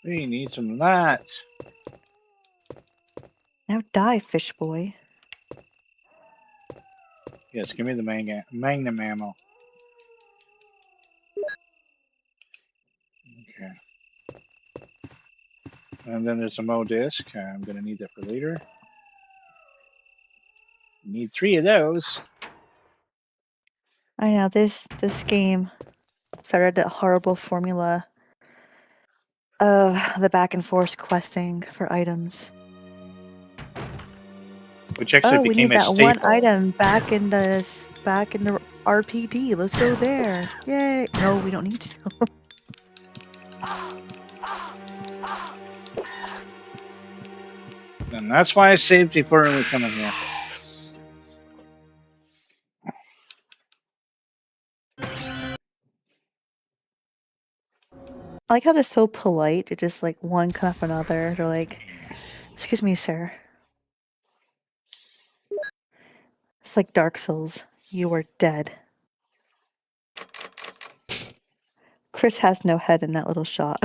We need some of that. Now die, fish boy. Yes, give me the magnum ammo. Okay. And then there's a Mo disc. I'm gonna need that for later. Need 3 of those. I know this game started that horrible formula of the back and forth questing for items. Which actually Oh, we became need a that staple. one item back in the RPD. Let's go there. Yay! No, we don't need to. And that's why I saved before we come in here. I like how they're so polite. It's just like one cut off another. They're like, "Excuse me, sir." It's like Dark Souls. You are dead. Chris has no head in that little shot.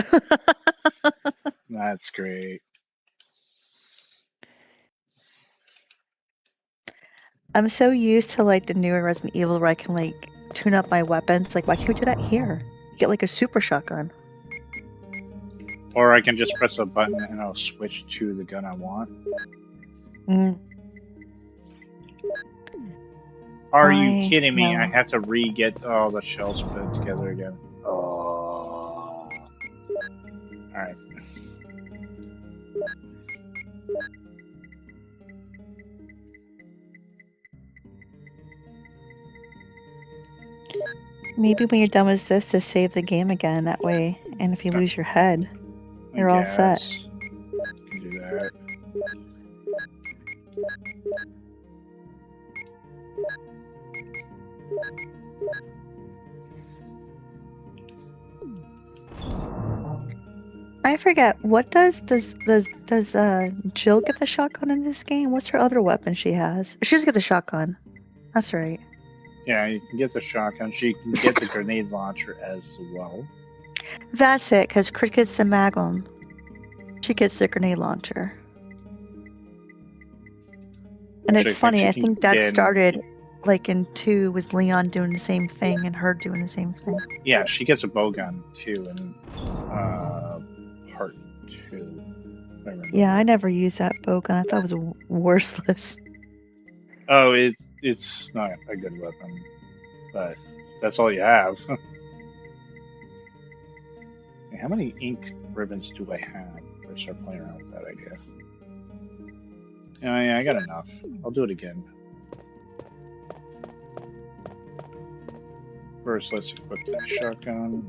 That's great. I'm so used to like the newer Resident Evil where I can like tune up my weapons. Like, why can't we do that here? You get like a super shotgun. Or I can just press a button and I'll switch to the gun I want. Mm. Are you kidding me? No. I have to re-get all the shells put together again. Oh. Alright. Maybe when you're done with this, to save the game again that way. And if you lose your head, you're all set. Can do that. I forget, what does Jill get the shotgun in this game? What's her other weapon she has? She does get the shotgun. That's right. Yeah, you can get the shotgun. She can get the grenade launcher as well. That's it, because Crit gets the Magnum. She gets the grenade launcher. And it's funny, I think that started like in 2 with Leon doing the same thing and her doing the same thing. Yeah, she gets a bow gun too in part 2. Yeah, I never used that bow gun. I thought it was worthless. Oh, it's not a good weapon, but that's all you have. How many ink ribbons do I have? I start playing around with that idea. Yeah, I got enough. I'll do it again. First, let's equip that shotgun.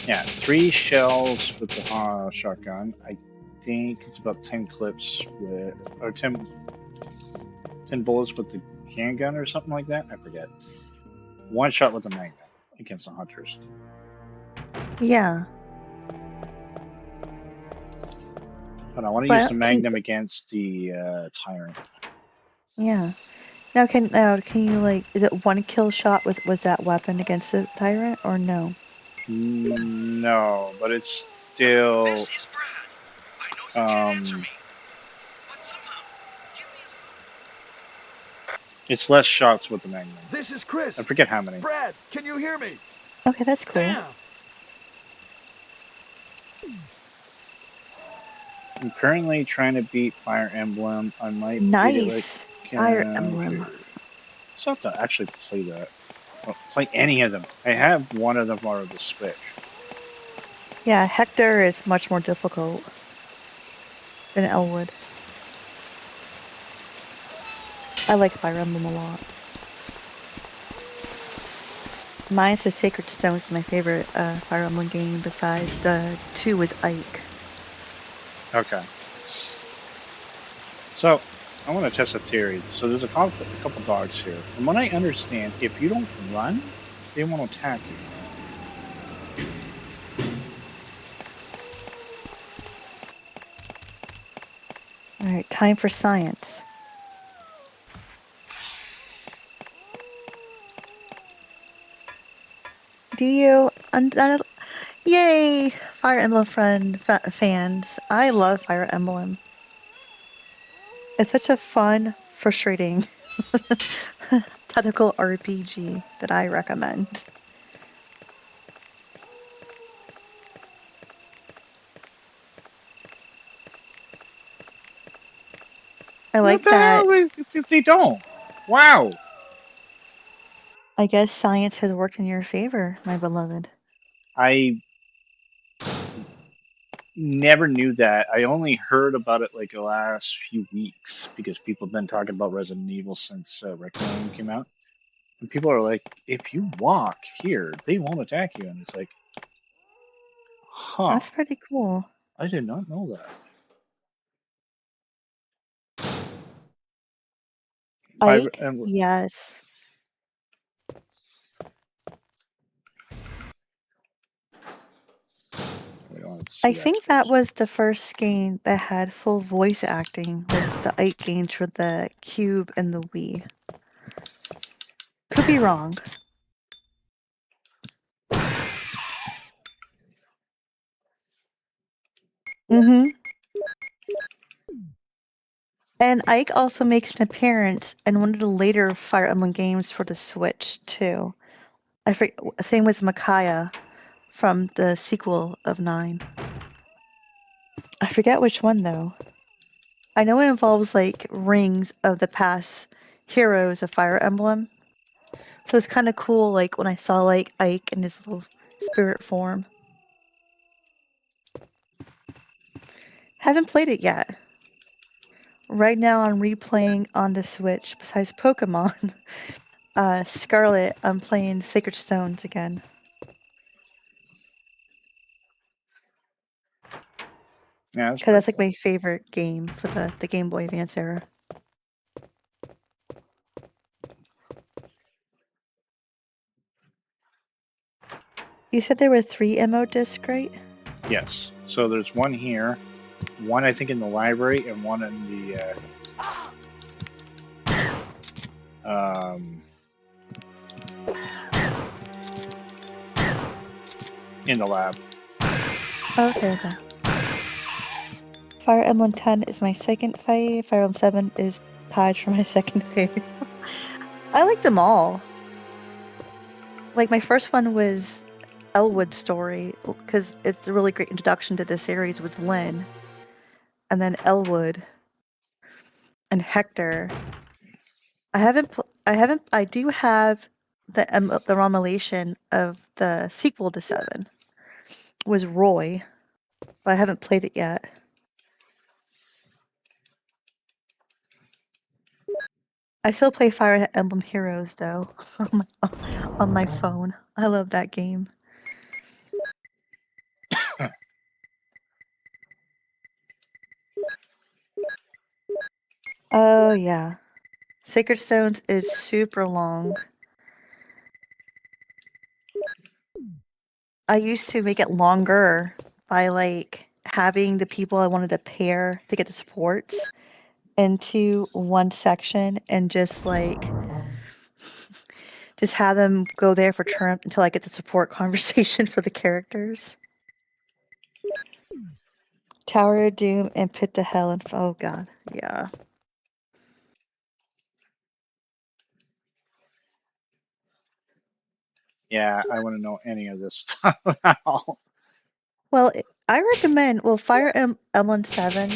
Yeah, 3 shells with the shotgun. I think it's about 10 clips with, or 10 bullets with the handgun or something like that. I forget. 1 shot with the magnum against the hunters. Yeah. But I want to use the magnum against the tyrant. Yeah. Now can you like, is it 1 kill shot was that weapon against the tyrant or no? No, but it's still it's less shots with the magnum. This is Chris. I forget how many. Brad, can you hear me? Okay, that's cool. Damn. I'm currently trying to beat Fire Emblem. I might nice beat it Fire Emblem. So I have to actually play that. Well, play any of them. I have one of them on the Switch. Yeah, Hector is much more difficult than Elwood. I like Fire Emblem a lot. Mine's the Sacred Stones, my favorite Fire Emblem game, besides the 2 is Ike. Okay. So, I want to test a theory. So there's a couple dogs here. From what I understand, if you don't run, they won't attack you. Alright, time for science. Do you... Yay! Fire Emblem fans. I love Fire Emblem. It's such a fun, frustrating, tactical RPG that I recommend. I like that. If they don't. Wow. I guess science has worked in your favor, my beloved. I never knew that. I only heard about it like the last few weeks because people have been talking about Resident Evil since Requiem came out. And people are like, if you walk here, they won't attack you. And it's like, huh. That's pretty cool. I did not know that. Ike? and Yes. we don't I see think that extras. was the first game that had full voice acting. Was the Ike games for the Cube and the Wii. Could be wrong. Mm-hmm. And Ike also makes an appearance in one of the later Fire Emblem games for the Switch, too. I forget. Same with Micaiah from the sequel of 9. I forget which one, though. I know it involves, like, rings of the past heroes of Fire Emblem. So it's kind of cool, like, when I saw, like, Ike in his little spirit form. Haven't played it yet. Right now I'm replaying on the Switch, besides Pokemon, Scarlet, I'm playing Sacred Stones again. Yeah, that's Because that's, like, pretty my favorite game for the Game Boy Advance era. You said there were 3 MO discs, right? cool. Yes. So there's one here, one I think in the library, and one in the in the lab. Okay. Fire Emblem 10 is my second fave. Fire Emblem 7 is tied for my second fave. I like them all. Like, my first one was Elwood's story, because it's a really great introduction to the series with Lynn. And then Elwood and Hector. I do have the ROM-elation of the sequel to 7. Was Roy, but I haven't played it yet. I still play Fire Emblem Heroes, though, on my phone. I love that game. Oh, yeah. Sacred Stones is super long. I used to make it longer by, like, having the people I wanted to pair to get the supports into one section and just, like, just have them go there for turn until I get the support conversation for the characters. Tower of Doom and Pit to Hell and oh god, yeah. Yeah, I want to know any of this stuff now. Well, I recommend. Well, Fire Emblem 7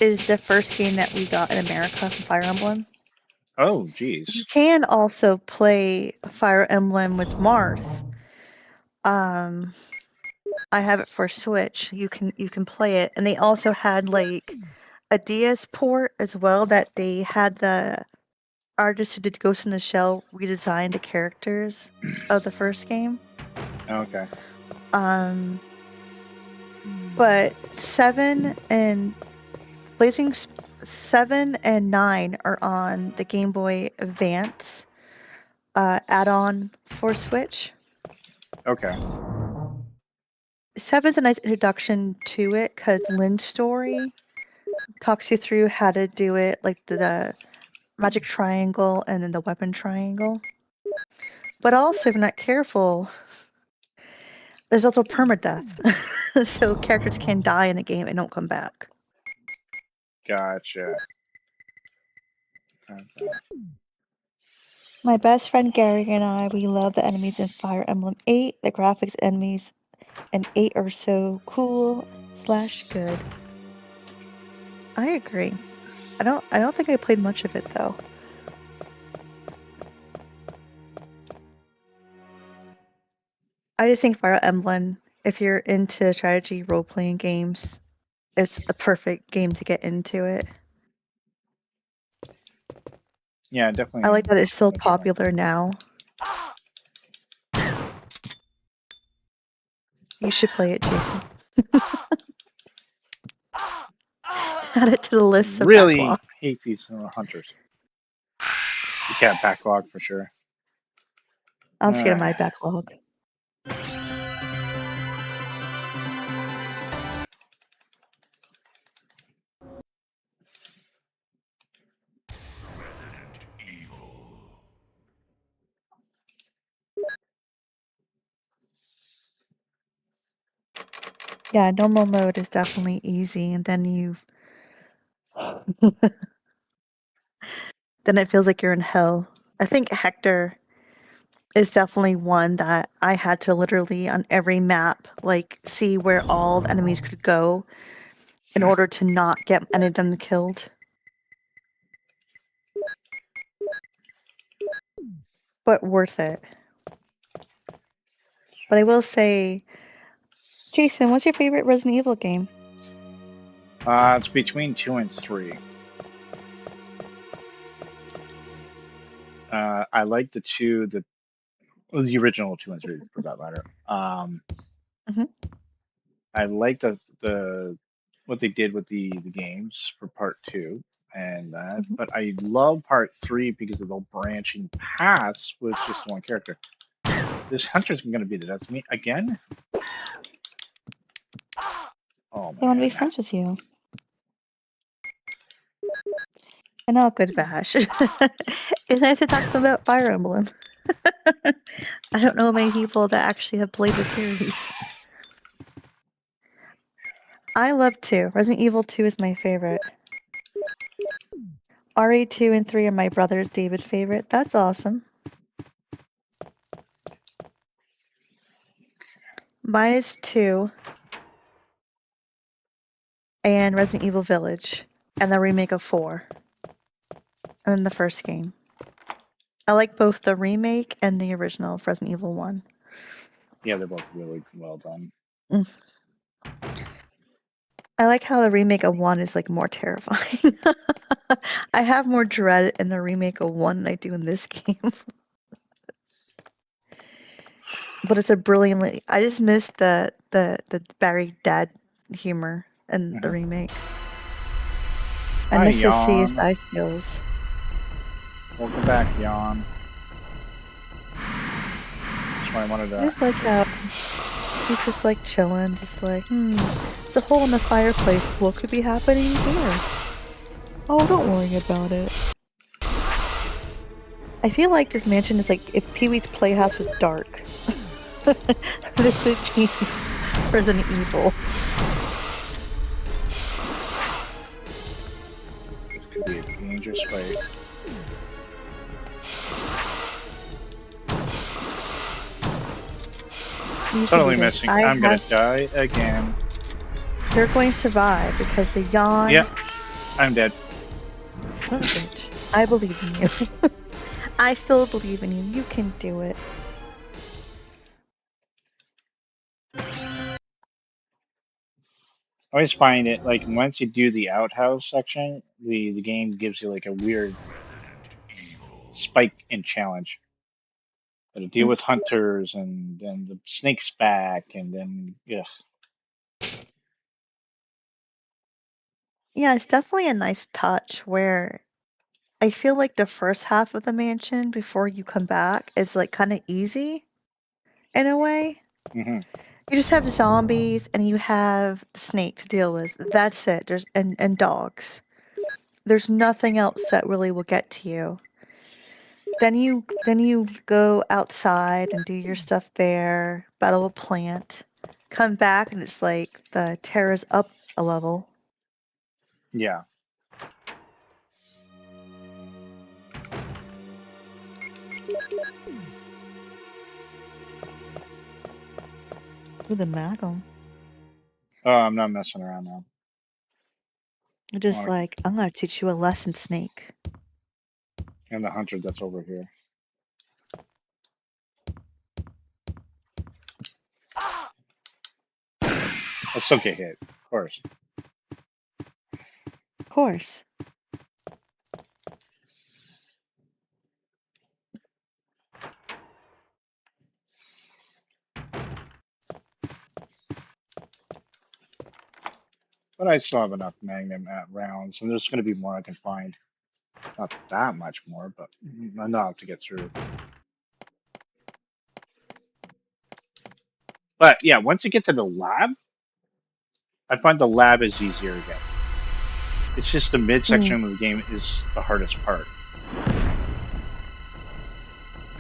is the first game that we got in America from Fire Emblem. Oh, You geez. can also play Fire Emblem with Marth. I have it for Switch. You can play it, and they also had like a DS port as well. That they had the artist who did Ghost in the Shell redesign the characters of the first game. Okay. But 7 and Blazing 7 and 9 are on the Game Boy Advance add-on for Switch. Okay. 7's a nice introduction to it because Lynn's story talks you through how to do it, like the magic triangle and then the weapon triangle. But also, if you're not careful, there's also permadeath. So characters can die in a game and don't come back. Gotcha. Okay. My best friend Gary and I, we love the enemies in Fire Emblem 8. The graphics enemies in 8 are so cool / good. I agree. I don't think I played much of it though. I just think Fire Emblem, if you're into strategy role-playing games, it's a perfect game to get into it. Yeah, definitely. I like that it's so Definitely. popular now. You should play it, Jason. Add it to the list of Really backlog. hate these hunters. You can't backlog for sure. I'm scared of my backlog. Resident Evil. Yeah, normal mode is definitely easy, and then then it feels like you're in hell. I think Hector is definitely one that I had to literally on every map, like, see where all the enemies could go in order to not get any of them killed. But worth it. But I will say, Jason, what's your favorite Resident Evil game? It's between 2 and 3. I like the two that the original 2 and 3 for that matter. Mhm. I like the what they did with the games for part 2 and that, Mhm. but I love part 3 because of the branching paths with just one character. This hunter's gonna be the death of me again. Oh They want to be man. friends with you. And all good, Vash. It's nice to talk to them about Fire Emblem. I don't know many people that actually have played the series. I love 2. Resident Evil 2 is my favorite. RE2 and 3 are my brother David's favorite. That's awesome. Mine is 2 and Resident Evil Village and the remake of 4 and then the first game. I like both the remake and the original of Resident Evil 1. Yeah, they're both really well done. I like how the remake of 1 is, like, more terrifying. I have more dread in the remake of 1 than I do in this game. But it's a brilliantly I just missed the Barry dad humor in the remake. I Hi, miss his Yawn. CSI skills. Welcome back, Yawn. That's why I wanted I to. just like how he's just, like, chilling, just like, there's a hole in the fireplace. What could be happening here? Oh, don't worry about it. I feel like this mansion is like if Pee-wee's Playhouse was dark. This would be Resident Evil. This could be a dangerous fight. You can Totally do this. missing. I'm gonna die again. You're going to survive because the yawn. Yeah, I'm dead. Oh, bitch. I believe in you. I still believe in you. You can do it. I always find it like once you do the outhouse section, the game gives you like a weird spike in challenge. To deal with hunters and then the snakes back and then yeah. Yeah, it's definitely a nice touch where I feel like the first half of the mansion before you come back is like kind of easy in a way. Hmm. You just have zombies and you have snake to deal with. That's it. There's and dogs. There's nothing else that really will get to you. Then you go outside and do your stuff there, battle a plant, come back and it's like the terror's up a level. Yeah. Ooh, the Magum. Oh, I'm not messing around now. You're just Alright. like, I'm gonna teach you a lesson, Snake. And the hunter that's over here. I still get hit, of course. Of course. But I still have enough magnum at rounds, and there's going to be more I can find. Not that much more, but enough to get through. But yeah, once you get to the lab, I find the lab is easier to get. It's just the midsection of the game is the hardest part,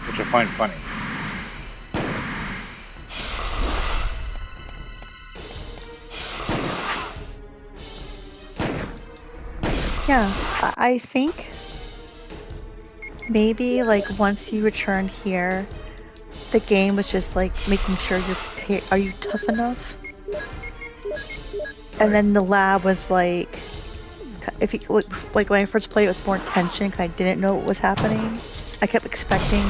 which I find funny. Yeah, I think maybe like once you return here, the game was just like making sure you're prepared. Are you tough enough? And then the lab was like, if you like when I first played, it was more tension because I didn't know what was happening. I kept expecting,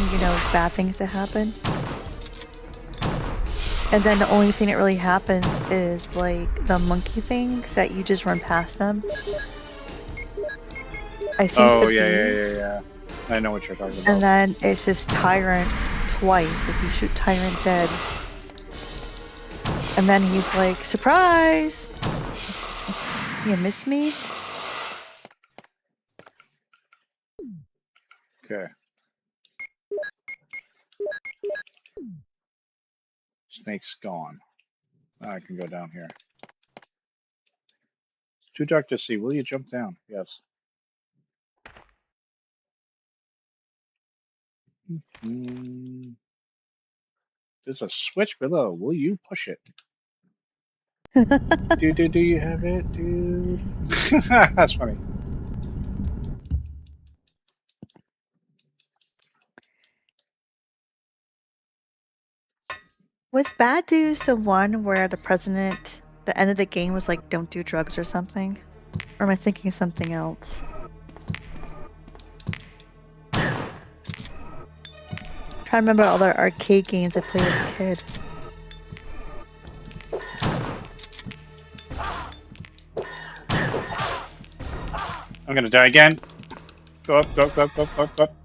bad things to happen. And then the only thing that really happens is like the monkey things that you just run past them. I think Oh, the yeah. bees. I know what you're talking about. And then it's just Tyrant twice. If you shoot Tyrant dead. And then he's like, surprise! You miss me? Okay. Snake's gone. I can go down here. It's too dark to see. Will you jump down? Yes. There's a switch below. Will you push it? Do you have it, dude? That's funny. Was Bad News the one where the president, the end of the game was like, don't do drugs or something? Or am I thinking of something else? I'm trying to remember all the arcade games I played as a kid. I'm gonna die again. Go up, go up, go up, go up, go up, go up.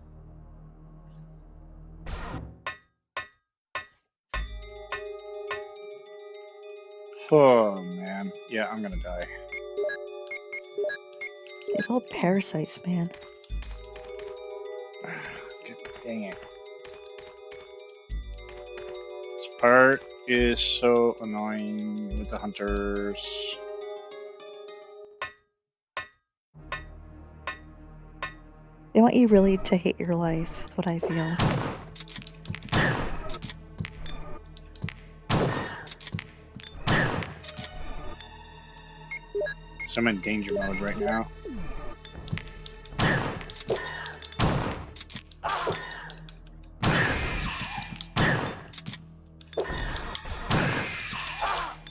Oh, man. Yeah, I'm gonna die. These little parasites, man. Dang it. This part is so annoying with the hunters. They want you really to hate your life, is what I feel. So I'm in danger mode right now.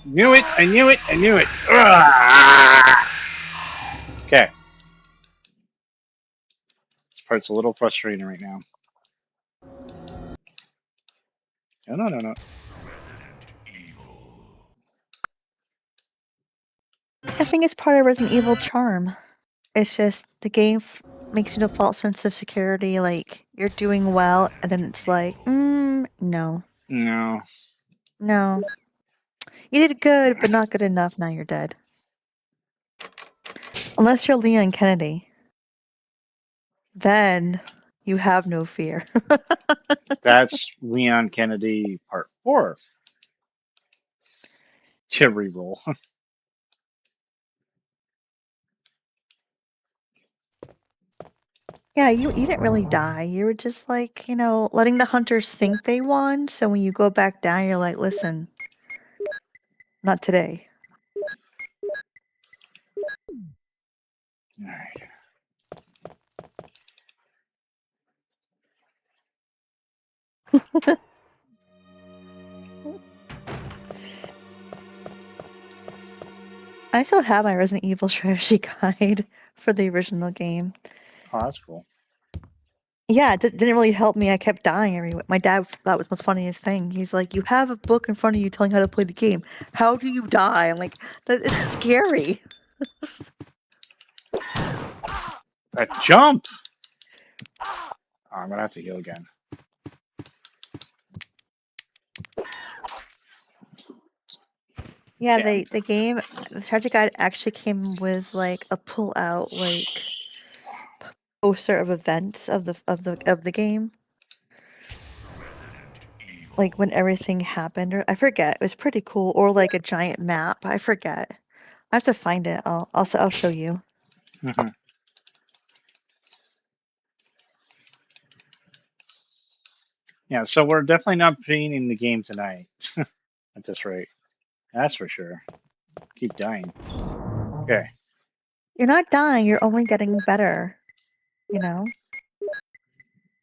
Knew it! I knew it! I knew it! Okay. This part's a little frustrating right now. No. Resident Evil. I think it's part of Resident Evil charm. It's just the game makes you a false sense of security, like you're doing well, and then it's like, no. No. No. You did good, but not good enough, now you're dead. Unless you're Leon Kennedy. Then you have no fear. That's Leon Kennedy Part 4. To reroll. Yeah, you didn't really die. You were just like, letting the hunters think they won. So when you go back down, you're like, listen, not today. Alright. I still have my Resident Evil strategy guide for the original game. Oh, that's cool. Yeah, it didn't really help me. I kept dying everywhere. My dad thought it was the most funniest thing. He's like, you have a book in front of you telling how to play the game. How do you die? I'm like, that is scary. That jump! Oh, I'm gonna have to heal again. Yeah, Damn. the game, the strategy guide actually came with like a pull out, like poster of events of the game. Like when everything happened, or I forget. It was pretty cool, or like a giant map. I forget. I have to find it. I'll show you. Mhm. Yeah, so we're definitely not beating the game tonight. At this rate. That's for sure. Keep dying. Okay. You're not dying. You're only getting better. You know.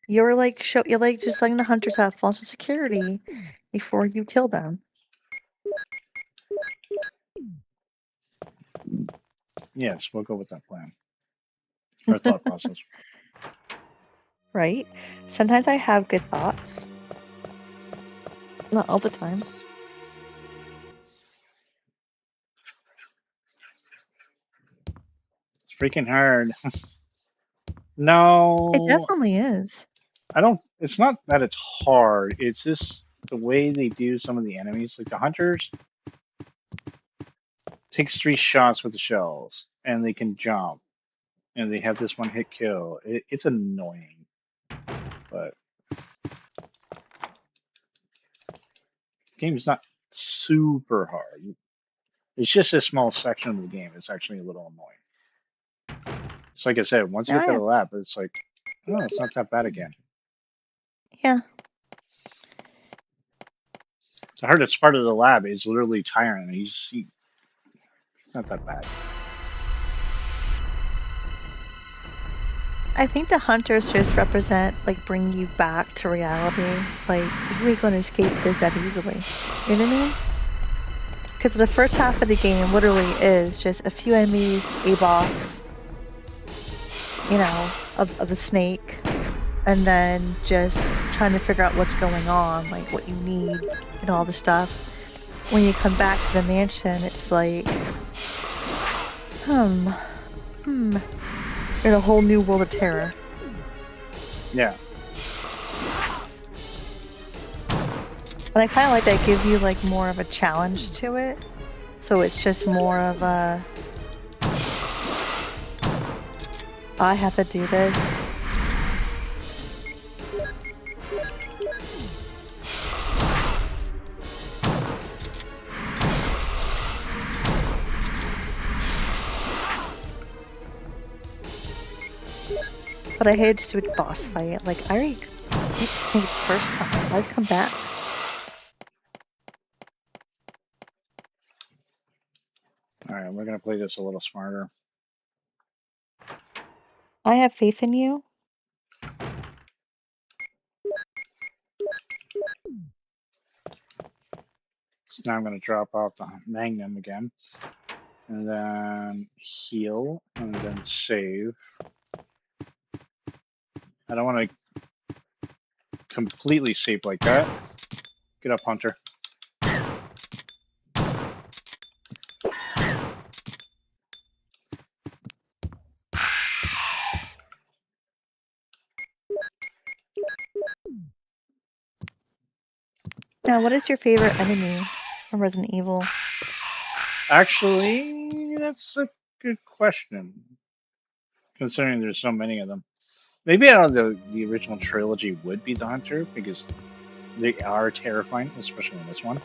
You're like just letting the hunters have false security before you kill them. Yes, we'll go with that plan. Our thought process. Right? Sometimes I have good thoughts. Not all the time. It's freaking hard. No. It definitely is. I don't. It's not that it's hard. It's just the way they do some of the enemies. Like the hunters takes 3 shots with the shells, and they can jump, and they have this one hit kill. It's annoying, but the game's not super hard. It's just a small section of the game. It's actually a little annoying. It's like I said, once you get to the lab, it's like, oh, it's not that bad again. Yeah. The hardest part of the lab is literally Tyrant. It's not that bad. I think the hunters just represent, like, bring you back to reality. Like, you ain't gonna escape this that easily. You know what I mean? Because the first half of the game literally is just a few enemies, a boss, you know, of the snake, and then just trying to figure out what's going on, like what you need and all the stuff. When you come back to the mansion, it's like, in a whole new world of terror. Yeah. But I kind of like that it gives you like more of a challenge to it. So it's just more of a, I have to do this. But I hated to do a boss fight. Like, I already beat the snake the first time. I'd come back. Alright, we're gonna play this a little smarter. I have faith in you. So now I'm gonna drop off the Magnum again. And then heal, and then save. I don't want to completely save like that. Get up, Hunter. Now, what is your favorite enemy from Resident Evil? Actually, that's a good question. Considering there's so many of them. Maybe out of the original trilogy would be the Hunter, because they are terrifying, especially in this one.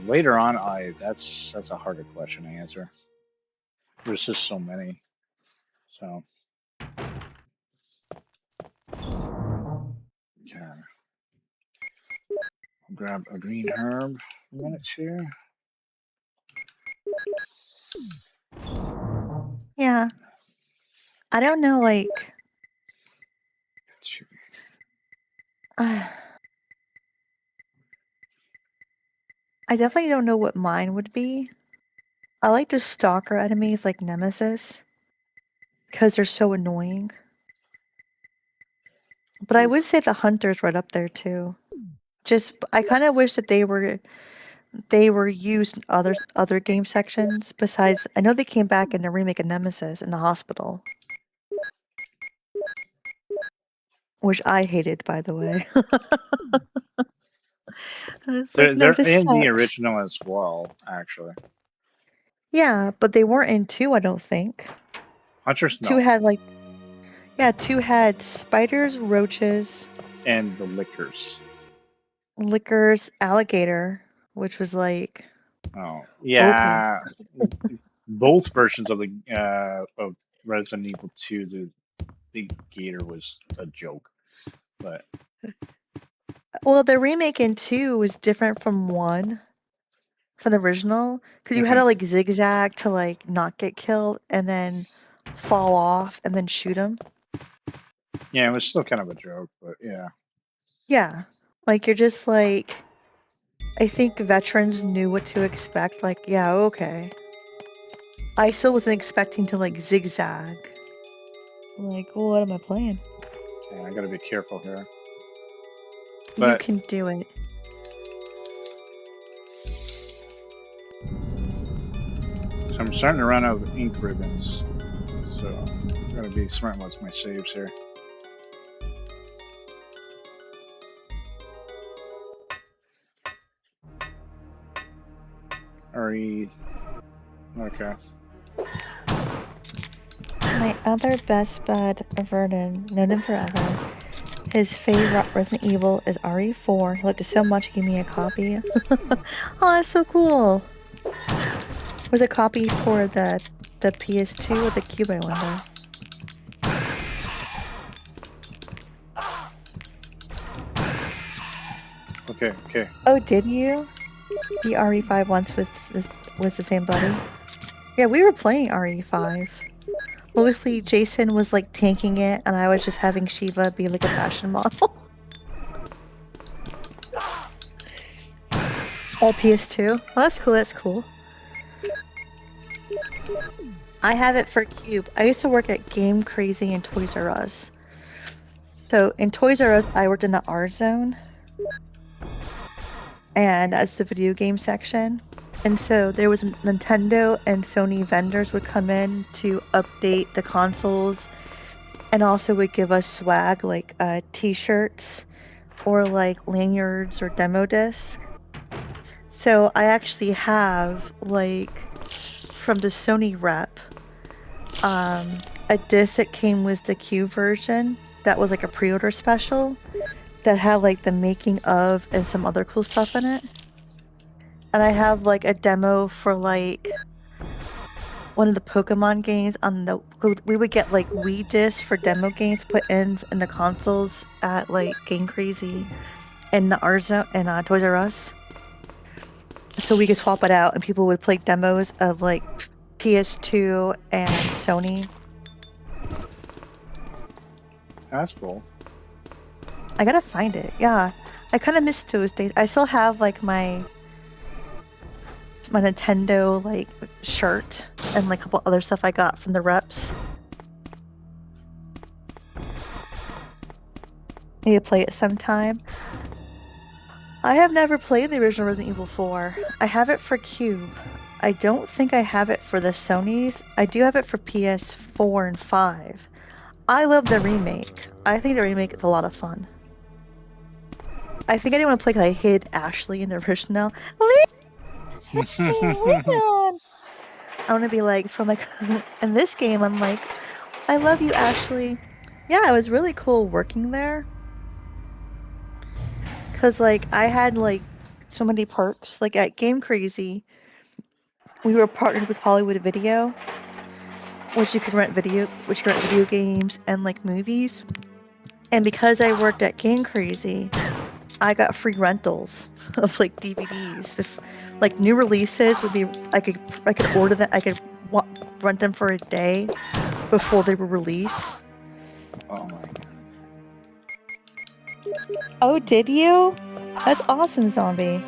Later on, that's a harder question to answer. There's just so many. So, yeah. I'll grab a green herb for a minute here. Yeah. I don't know, like... I definitely don't know what mine would be. I like the stalker enemies like Nemesis. Because they're so annoying. But I would say the hunter's right up there too. Just, I kind of wish that they were used in other game sections besides, I know they came back in the remake of Nemesis in the hospital. Which I hated, by the way. It's like, no, They're this in the sucks. original as well, actually. Yeah, but they weren't in 2, I don't think. Hunters? Two No. had like, yeah, two had spiders, roaches, And the lickers. lickers, alligator, which was like, Oh, yeah. Both versions of the of Resident Evil 2, the gator was a joke. But well, the remake in 2 was different from 1, from the original, because you had to like zigzag to like not get killed and then fall off and then shoot them. yeah, it was still kind of a joke. But yeah. Yeah, like you're just like, I think veterans knew what to expect. Like, yeah, okay. I still wasn't expecting to like zigzag. Like, what am I playing? Yeah, I gotta be careful here. You But can do it. so I'm starting to run out of ink ribbons. So I'm gonna be smart with my saves here. RE. Okay. My other best bud, Vernon, known him forever. His favorite Resident Evil is RE4. He loved it so much he gave me a copy. Oh, that's so cool. Was a copy for the PS2 or the Cube, I wonder. Okay. Oh, did you? The RE5 once was the same buddy. Yeah, we were playing RE5. Mostly Jason was like tanking it, and I was just having Shiva be like a fashion model. Oh, PS2? Oh, that's cool, that's cool. I have it for Cube. I used to work at Game Crazy and Toys R Us. So in Toys R Us, I worked in the art zone. And that's the video game section. And so there was Nintendo and Sony vendors would come in to update the consoles and also would give us swag like t-shirts or like lanyards or demo discs. So I actually have like from the Sony rep a disc that came with the Cube version that was like a pre-order special that had like the making of and some other cool stuff in it. And I have like a demo for like one of the Pokemon games on the. We would get like Wii discs for demo games put in the consoles at like Game Crazy and the Arzo and Toys R Us. So we could swap it out and people would play demos of like PS2 and Sony. That's cool. I gotta find it. Yeah, I kind of missed those days. I still have like my Nintendo like shirt and like a couple other stuff I got from the reps. Need to play it sometime. I have never played the original Resident Evil 4. I have it for Cube. I don't think I have it for the Sonys. I do have it for PS4 and 5. I love the remake. I think the remake is a lot of fun. I think I didn't want to play because I hid Ashley in the original. I want to be like, from like, in this game, I'm like, I love you, Ashley. Yeah, it was really cool working there. Because, like, I had, like, so many perks. Like, at Game Crazy, we were partnered with Hollywood Video, which you could rent video games and, like, movies. And because I worked at Game Crazy, I got free rentals of, like, DVDs. If, like, new releases would be, I could order them, I could rent them for a day before they were released. Oh my god. Oh, did you? That's awesome, Zombie.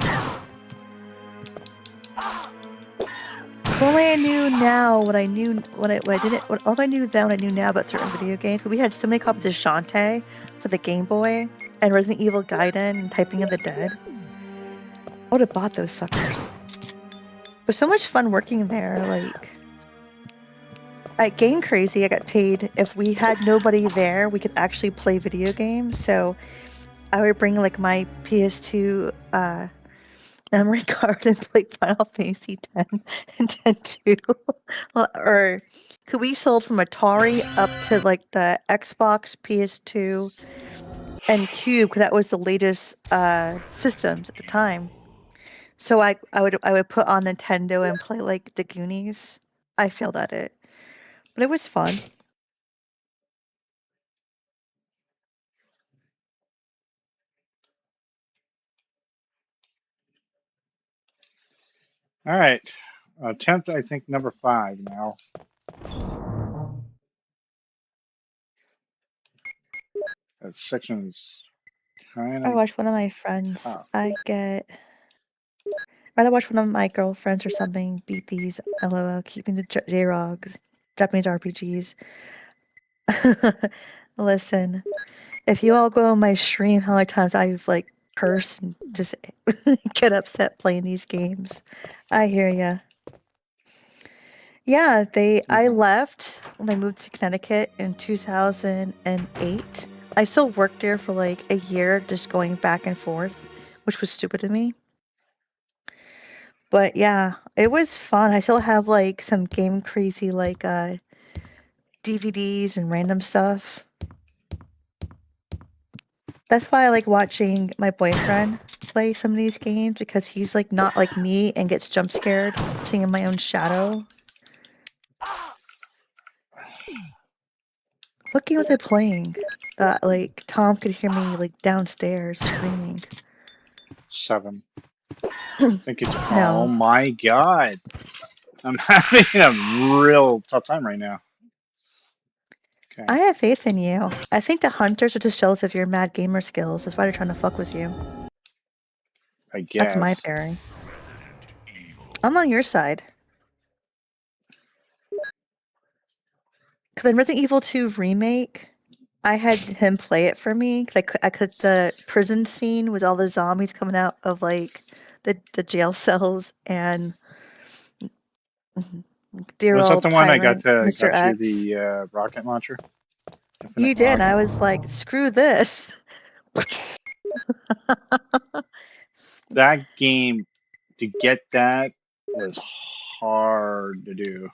If only I knew now what I knew when I didn't. All I knew then, what I knew now about certain video games. We had so many copies of Shantae for the Game Boy and Resident Evil Gaiden and Typing of the Dead. I would have bought those suckers. It was so much fun working there. Like at Game Crazy, I got paid. If we had nobody there, we could actually play video games. So I would bring like my PS2 memory card and play Final Fantasy X and X-2. Well, or could we sold from Atari up to like the Xbox, PS2, and Cube because that was the latest systems at the time. So I would put on Nintendo and play like the Goonies. I failed at it, but it was fun. All right. 10th, I think, number 5 now. That section's kind I of watched one of my friends. tough. Rather watch one of my girlfriends or something beat these. LOL. Keeping the J-Rogs, Japanese RPGs. Listen, if you all go on my stream, how many times I've like cursed and just get upset playing these games. I hear ya. Yeah, I left when I moved to Connecticut in 2008. I still worked there for like a year, just going back and forth, which was stupid of me. But yeah, it was fun. I still have like some game crazy like DVDs and random stuff. That's why I like watching my boyfriend play some of these games because he's like not like me and gets jump scared seeing my own shadow. What game was I playing? That like Tom could hear me like downstairs screaming. 7. I think it's. No. Oh my god. I'm having a real tough time right now. Okay. I have faith in you. I think the hunters are just jealous of your mad gamer skills. That's why they're trying to fuck with you. I guess. That's my theory. I'm on your side. Because in Resident Evil 2 Remake, I had him play it for me. I could the prison scene with all the zombies coming out of like the jail cells and dear Was that old the one I got tyrant to Mr. got you X. the rocket launcher? You did. Rocket. I was like, screw this. That game, to get that was hard to do.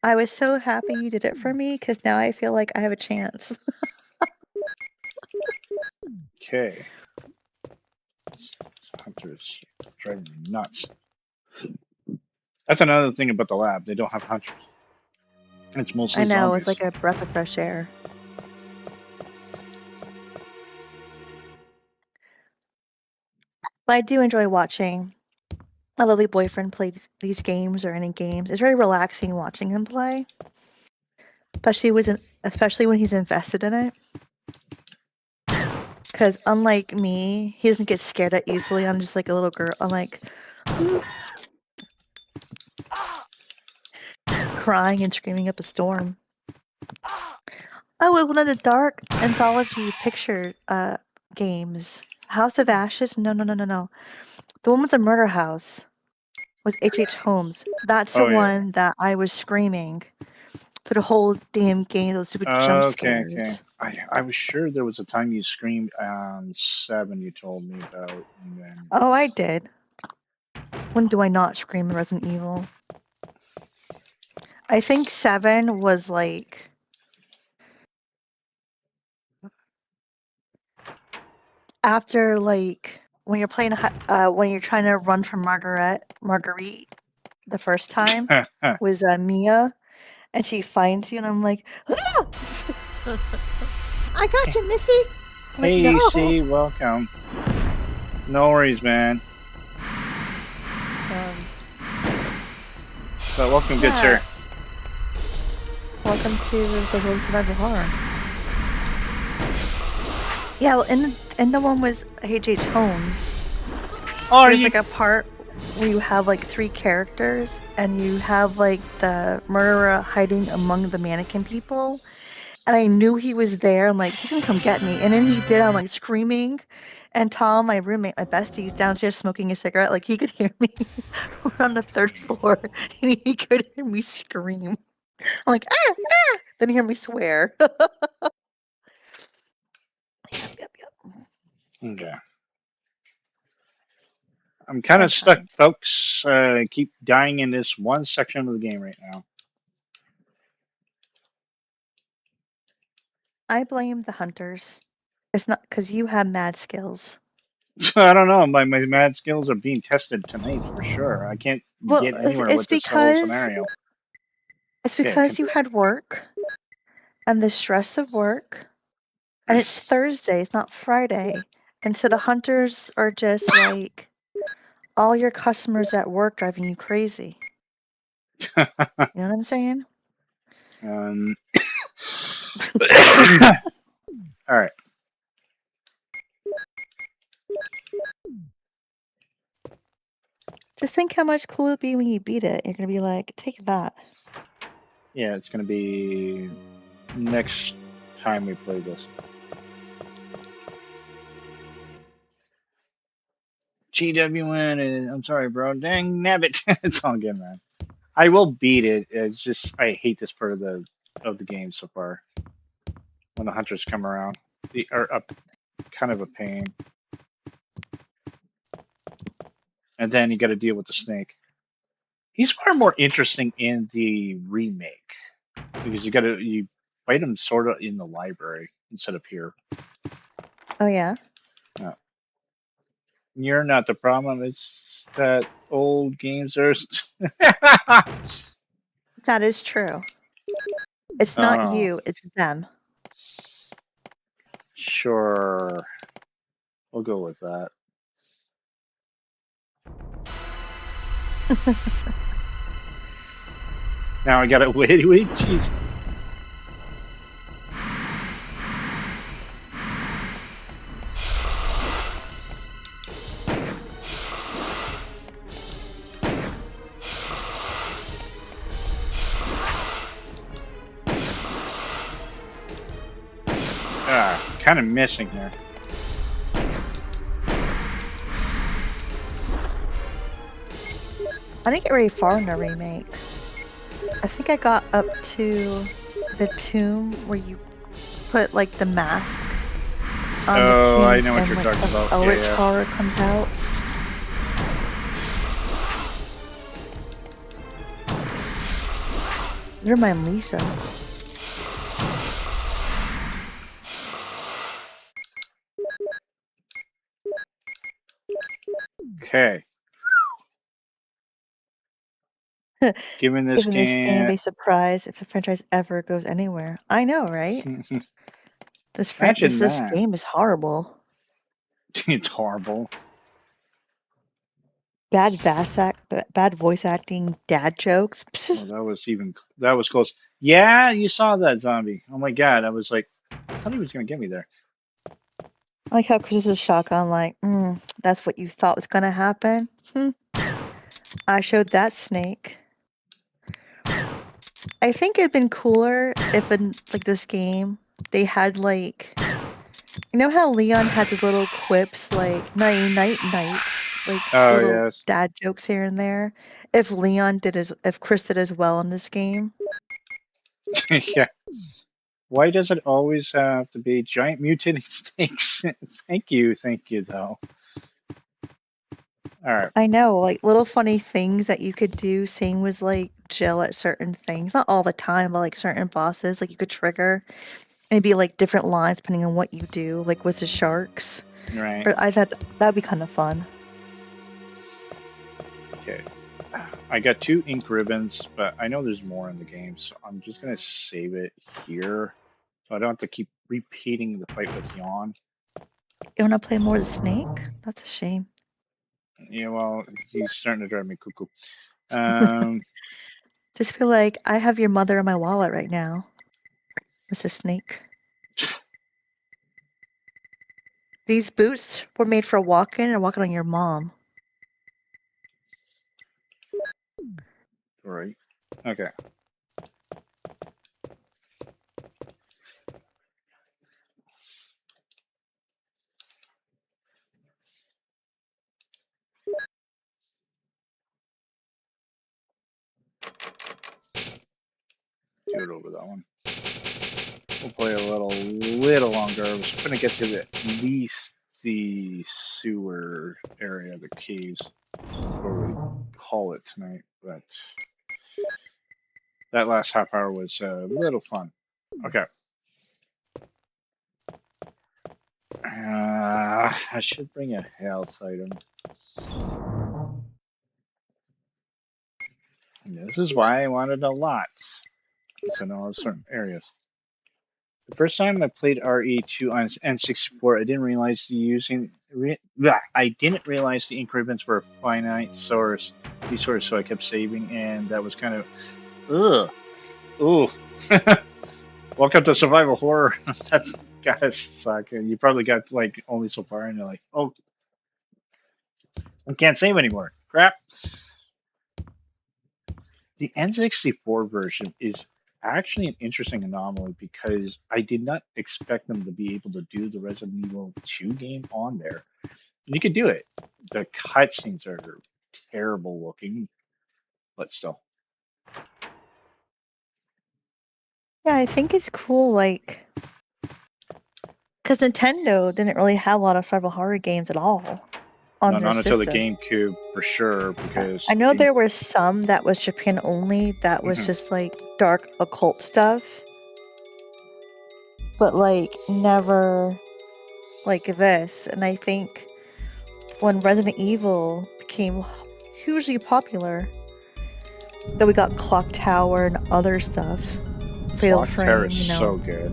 I was so happy you did it for me because now I feel like I have a chance. Okay. Hunters driving me nuts. That's another thing about the lab. They don't have hunters. It's mostly I know, zombies. it's like a breath of fresh air. But I do enjoy watching my lovely boyfriend play these games or any games. It's very relaxing watching him play. Especially when he's invested in it. Because unlike me, he doesn't get scared that easily. I'm just like a little girl. I'm like crying and screaming up a storm. Oh, one of the dark anthology picture games. House of Ashes? No. The one with the murder house with H.H. Holmes. That's the one that I was screaming for the whole damn game, those stupid jump scares. Okay. I was sure there was a time you screamed on 7 you told me about. And then... Oh, I did. When do I not scream in Resident Evil? I think 7 was like... After like... When you're playing, when you're trying to run from Marguerite the first time, was Mia, and she finds you, and I'm like, ah! I got you, Missy. Hey, no. EC, welcome. No worries, man. So welcome, good sir. Welcome to the World of Survival Horror. Yeah, well, in the one was H.H. Holmes. There's like a part where you have like 3 characters, and you have like the murderer hiding among the mannequin people. And I knew he was there. I'm like, he's gonna come get me. And then he did. I'm like screaming. And Tom, my roommate, my bestie, is downstairs smoking a cigarette. Like he could hear me. We're on the 3rd floor, and he could hear me scream. I'm like, ah, ah. Then he hear me swear. Yep. Okay. I'm kind of Sad stuck, times. folks. I keep dying in this one section of the game right now. I blame the hunters. It's not because you have mad skills. I don't know. My mad skills are being tested tonight for sure. I can't Well, get anywhere it's with this whole because scenario. it's Okay, because you had work and the stress of work, and it's Thursday. It's not Friday, and so the hunters are just like all your customers at work driving you crazy. You know what I'm saying? um, all right. Just think how much cool it'd be when you beat it. You're gonna be like, take that. Yeah, it's gonna be next time we play this. GWN is, I'm sorry, bro. Dang nabbit. It's all good, man. I will beat it. It's just I hate this part of the game so far. When the hunters come around, they are a kind of a pain. And then you got to deal with the snake. He's far more interesting in the remake because you fight him sort of in the library instead of here. Oh yeah, You're not the problem. It's that old games are. that is true. It's I don't not know. you, it's them. Sure, we'll go with that. Now I gotta wait. Jeez. Kind of missing here. I didn't get very far in the remake. I think I got up to the tomb where you put like the mask on the tomb I know what and you're like talking some about. eldritch Yeah. horror comes out. Never mind Lisa. Okay. Given this Given this game game, be surprised if a franchise ever goes anywhere. I know, right? This imagine this that. game is horrible. It's horrible. Bad bad voice acting, dad jokes. Oh, that was close. Yeah, you saw that zombie. Oh my god, I was like, I thought he was gonna get me there. I like how Chris is shocked on like, that's what you thought was gonna happen? I showed that snake. I think it'd been cooler if in like this game they had like you know how Leon has his little quips like night nights, like Oh little yes. dad jokes here and there. If Chris did as well in this game. Yeah. Why does it always have to be giant mutating snakes? Thank you, though. All right. I know, like little funny things that you could do. Same was like Jill at certain things, not all the time, but like certain bosses, like you could trigger and it'd be like different lines depending on what you do, like with the sharks. Right. Or I thought that'd be kind of fun. Okay. I got 2 ink ribbons, but I know there's more in the game, so I'm just gonna save it here, so I don't have to keep repeating the fight with Yawn. You want to play more the snake? That's a shame. Yeah, well, he's starting to drive me cuckoo. Just feel like I have your mother in my wallet right now, Mr. Snake. These boots were made for walking and walking on your mom. Right. Okay. Do it over that one. We'll play a little longer. I was trying to get to the least the sewer area, the caves, what we call it tonight. But that last half hour was a little fun. Okay. I should bring a health item. And this is why I wanted a lot. Because I know certain areas. The first time I played RE2 on N64, I didn't realize I didn't realize the increments were a finite source resource, so I kept saving, and that was kind of ugh. Ooh. Welcome to survival horror. That's gotta suck. And you probably got like only so far, and you're like, oh, I can't save anymore. Crap. The N64 version is actually an interesting anomaly because I did not expect them to be able to do the Resident Evil 2 game on there. You could do it. The cutscenes are terrible looking, but still. Yeah, I think it's cool, like, because Nintendo didn't really have a lot of survival horror games at all on No, their not until the system. GameCube for sure, because I know there were some that was Japan only that was Mhm. just like dark occult stuff, but like never like this. And I think when Resident Evil became hugely popular, that we got Clock Tower and other stuff, Fatal Clock Tower Frame, is you know, so good.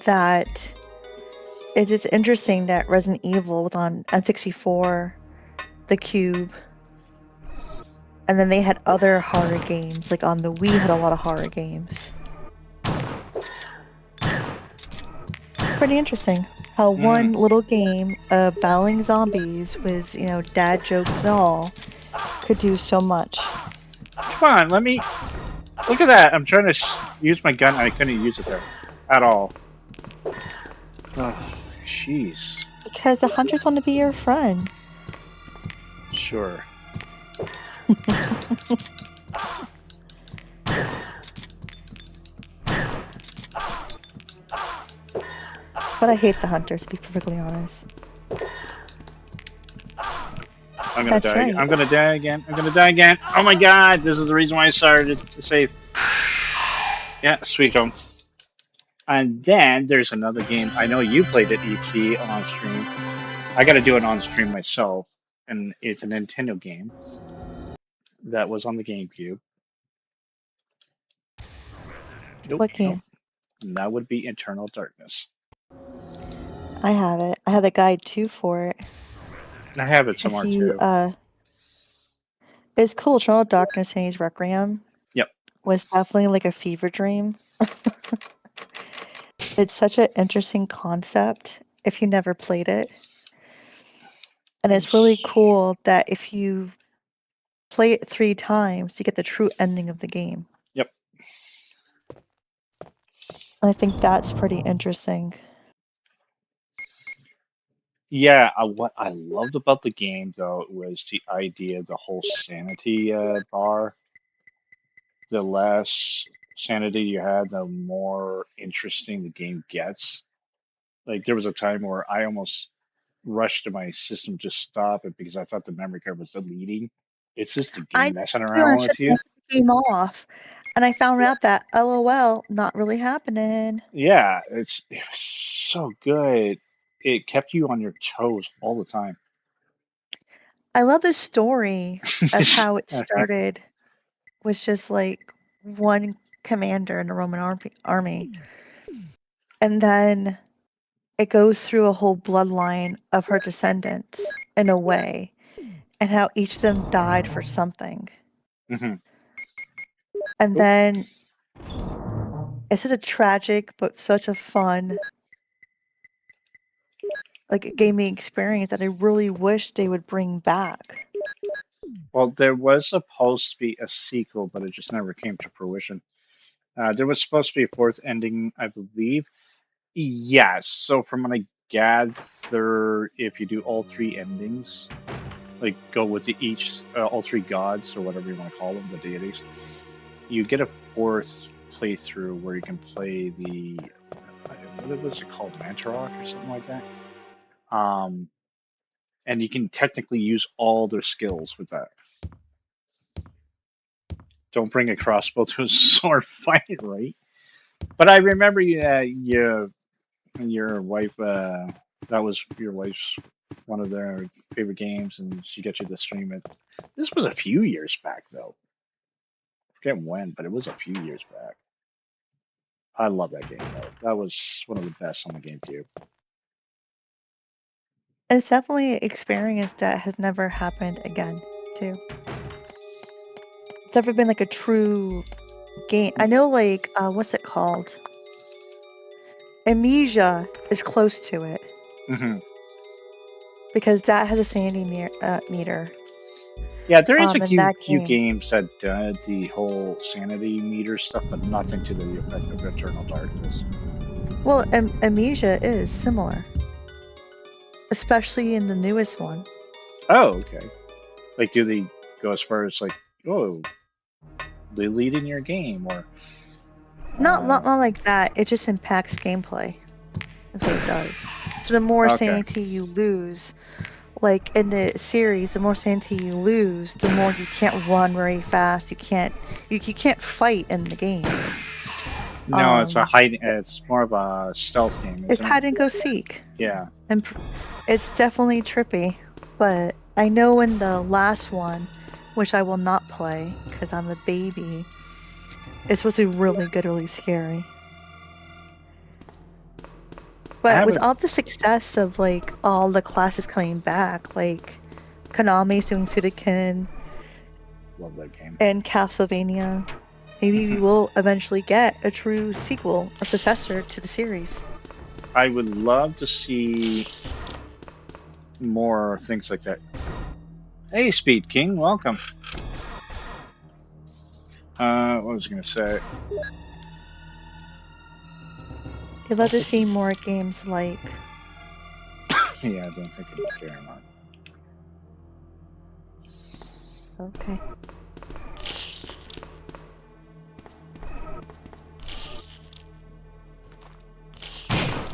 that it's just interesting that Resident Evil was on N64, the Cube, and then they had other horror games, like on the Wii had a lot of horror games. Pretty interesting how one little game of battling zombies with, you know, dad jokes and all could do so much. Come on, let me look at that. I'm trying to use my gun. I couldn't use it there at all. Oh, jeez. Because the hunters want to be your friend. Sure. But I hate the hunters, to be perfectly honest. I'm gonna That's die. right. I'm gonna die again. I'm gonna die again. Oh my god! This is the reason why I started to save. Yeah, sweet home. And then there's another game. I know you played it, EC, on stream. I got to do it on stream myself, and it's a Nintendo game that was on the GameCube. Nope, What game? nope. And that would be Eternal Darkness. I have it. I have the guide too for it. I have it If somewhere you, too. it's cool. Eternal Darkness and his Requiem. Yep. Was definitely like a fever dream. It's such an interesting concept if you never played it. And it's really cool that if you play it 3 times, you get the true ending of the game. Yep. And I think that's pretty interesting. Yeah, what I loved about the game though was the idea of the whole sanity bar. The less sanity you had, the more interesting the game gets. Like there was a time where I almost rushed to my system to stop it because I thought the memory card was deleting. It's just the I game messing feel I around should with you. have the game off. And I found out that LOL, not really happening. Yeah, it was so good. It kept you on your toes all the time. I love the story of how it started was just like one commander in the Roman army. And then it goes through a whole bloodline of her descendants in a way, and how each of them died for something. Mhm. And then it's such a tragic but such a fun, like, gaming experience that I really wish they would bring back. Well, there was supposed to be a sequel, but it just never came to fruition. There was supposed to be a fourth ending, I believe. Yes. So from what I gather, if you do all 3 endings, like go with all 3 gods or whatever you want to call them, the deities, you get a 4th playthrough where you can play the what was it called, Mantarok or something like that. And you can technically use all their skills with that. Don't bring a crossbow to a sword fight, right? But I remember your wife. That was your wife's one of their favorite games, and she got you to stream it. This was a few years back, though. I forget when, but it was a few years back. I love that game, though. That was one of the best on the GameCube. It's definitely an experience that has never happened again, too. It's never been like a true game. I know, like, what's it called? Amnesia is close to it Hmm. because that has a sanity meter. Yeah, there is a In few that few game. games that did the whole sanity meter stuff, but nothing to the effect of Eternal Darkness. Well, Amnesia is similar, especially in the newest one. Oh, okay. Like, do they go as far as like, oh, they lead in your game, or Not like that. It just impacts gameplay. That's what it does. So the more Okay. sanity you lose, like in the series, the more sanity you lose, the more you can't run very fast. You can't fight in the game. No, it's a hiding. It's more of a stealth game, It's isn't hide it? and go seek, Yeah. and it's definitely trippy. But I know in the last one, which I will not play because I'm a baby, it's supposed to be really good, really scary. But with all the success of like all the classes coming back, like Konami's doing Sudoku Love that game. and Castlvania, maybe we will eventually get a true sequel or successor to the series. I would love to see more things like that. Hey, Speed King, welcome. What was I going to say? I'd love to see more games like. Yeah, I don't think I would care about. Okay.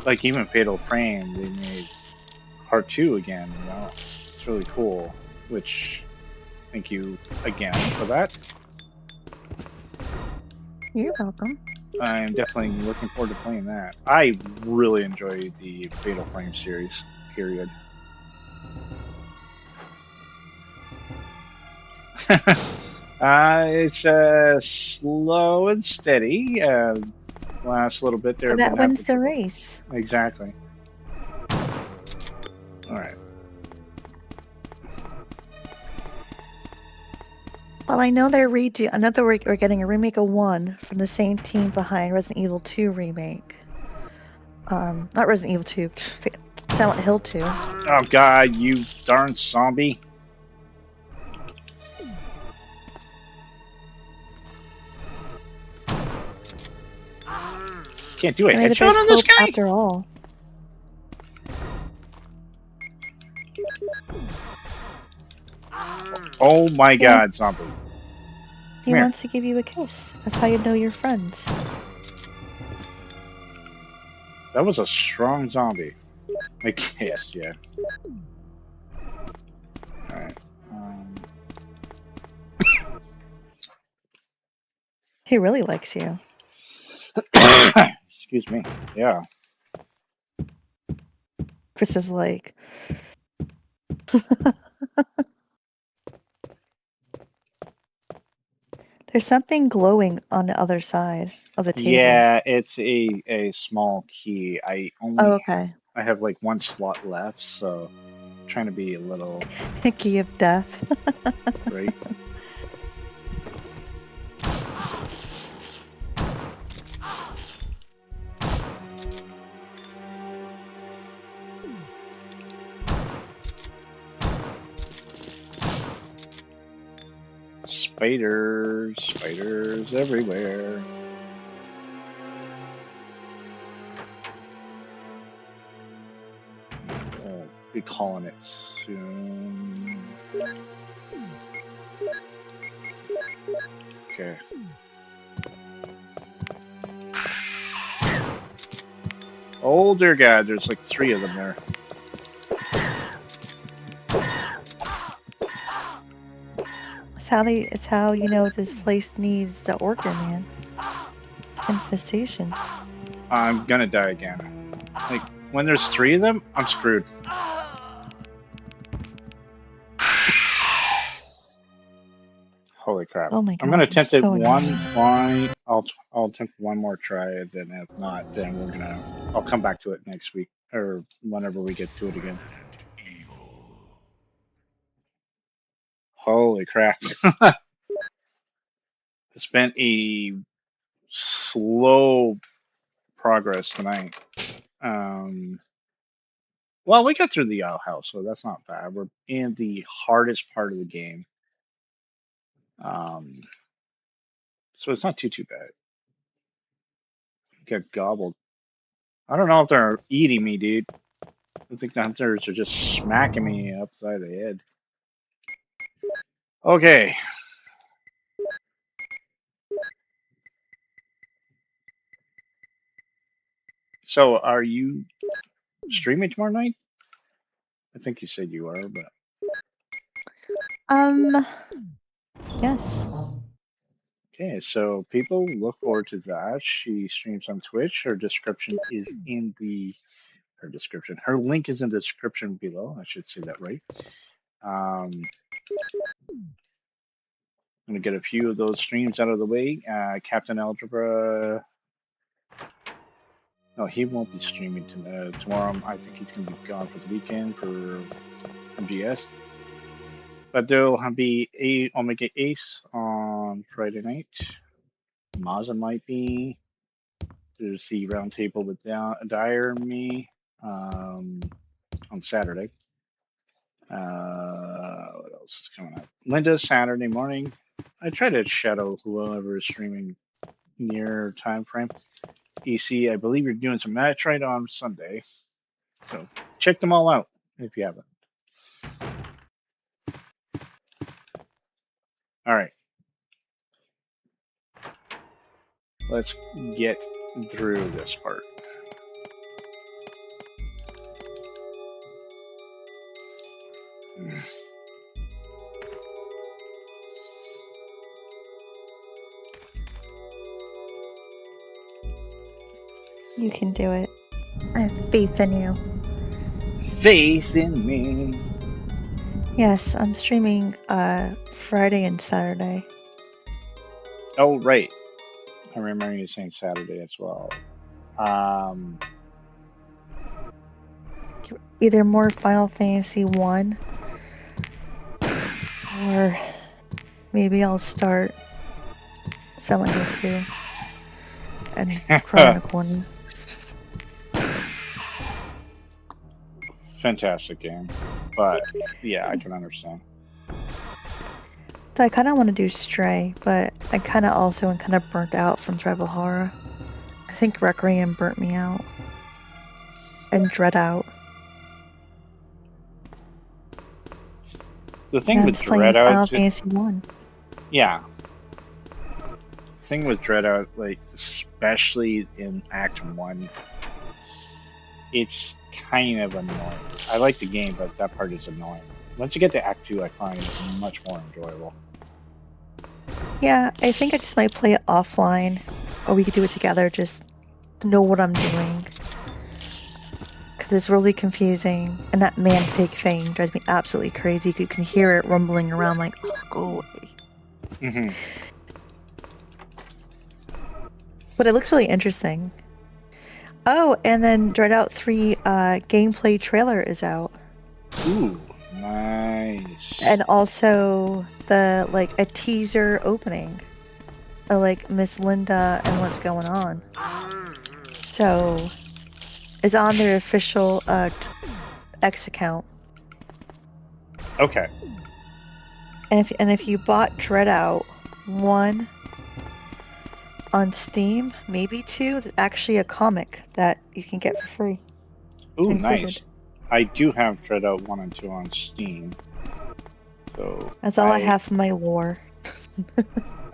Like even Fatal Frame, they made Part 2 again, you know? It's really cool. Which, thank you again for that. You're welcome. I'm definitely looking forward to playing that. I really enjoy the Fatal Frame series, period. It's slow and steady. Last little bit there. But that wins the race. Exactly. All right. Well, I know they're another we're getting a remake of 1 from the same team behind Resident Evil 2 remake. Not Resident Evil 2, Silent Hill 2. Oh God, you darn zombie! Can't do a headshot on this guy after all. Oh my God, zombie! He wants to give you a kiss. That's how you know you're friends. That was a strong zombie. A kiss, yeah. All right. He really likes you. Excuse me. Yeah. Chris is like. There's something glowing on the other side of the table. Yeah, it's a small key. I have like one slot left, so I'm trying to be a little key of death. right. Spiders everywhere. I'll be calling it soon. Okay. Oh dear God, there's like 3 of them there. It's how you know this place needs the organ, man. It's infestation. I'm gonna die again. Like, when there's 3 of them, I'm screwed. Holy crap. Oh my I'm god, gonna they're attempt it so one annoying. try. I'll attempt one more try, and then if not, then I'll come back to it next week or whenever we get to it again. Resident Evil. Holy crap. It's been a slow progress tonight. Well, we got through the outhouse, so that's not bad. We're in the hardest part of the game. So it's not too bad. Get gobbled. I don't know if they're eating me, dude. I think the hunters are just smacking me upside the head. Okay. So are you streaming tomorrow night? I think you said you are, but Yes. okay, so people look forward to that. She streams on Twitch. Her description is in the her description. Her link is in the description below. I should say that right. I'm gonna get a few of those streams out of the way. Captain Algebra. No, he won't be streaming tomorrow. I think he's gonna be gone for the weekend for MGS. But there'll be Omega Ace on Friday night. Mazza might be. There's the roundtable with Dyer and me on Saturday. What else is coming up? Linda Saturday morning. I try to shadow whoever is streaming near time frame. EC, I believe you're doing some match right on Sunday, so check them all out if you haven't. All right, let's get through this part. You can do it. I have faith in you. Faith in me. Yes, I'm streaming Friday and Saturday. Oh, right. I remember you saying Saturday as well. Either more Final Fantasy 1 or maybe I'll start selling it too and cry in a corner. Fantastic game, but yeah, I can understand. So I kind of want to do Stray, but I kind of also am kind of burnt out from Tribal Horror. I think Requiem burnt me out. And Dread Out. The thing with Dread Final Out, Fantasy 1. yeah. The thing with Dread Out, like especially in Act 1, it's kind of annoying. I like the game, but that part is annoying. Once you get to Act 2, I find it much more enjoyable. Yeah, I think I just might play it offline, or we could do it together, just know what I'm doing. Because it's really confusing, and that man-pig thing drives me absolutely crazy. You can hear it rumbling around like, oh, go away. Mm-hmm. But it looks really interesting. Oh, and then Dread Out 3 gameplay trailer is out. Ooh, nice. And also the a teaser opening of Miss Linda and what's going on. So it's on their official X account. Okay. And if you bought Dread Out 1 on Steam, maybe 2, there's actually a comic that you can get for free. Ooh, included. nice. I do have Dread Out 1 and 2 on Steam. So That's all I have for my lore.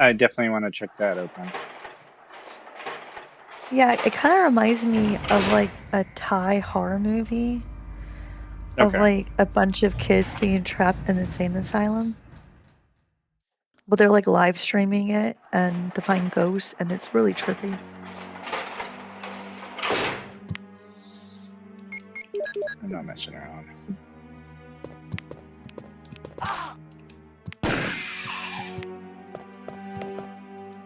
I definitely want to check that out then. Yeah, it kind of reminds me of like a Thai horror movie of Okay. like a bunch of kids being trapped in an insane asylum. But they're like live streaming it and to find ghosts, and it's really trippy. I'm not messing around.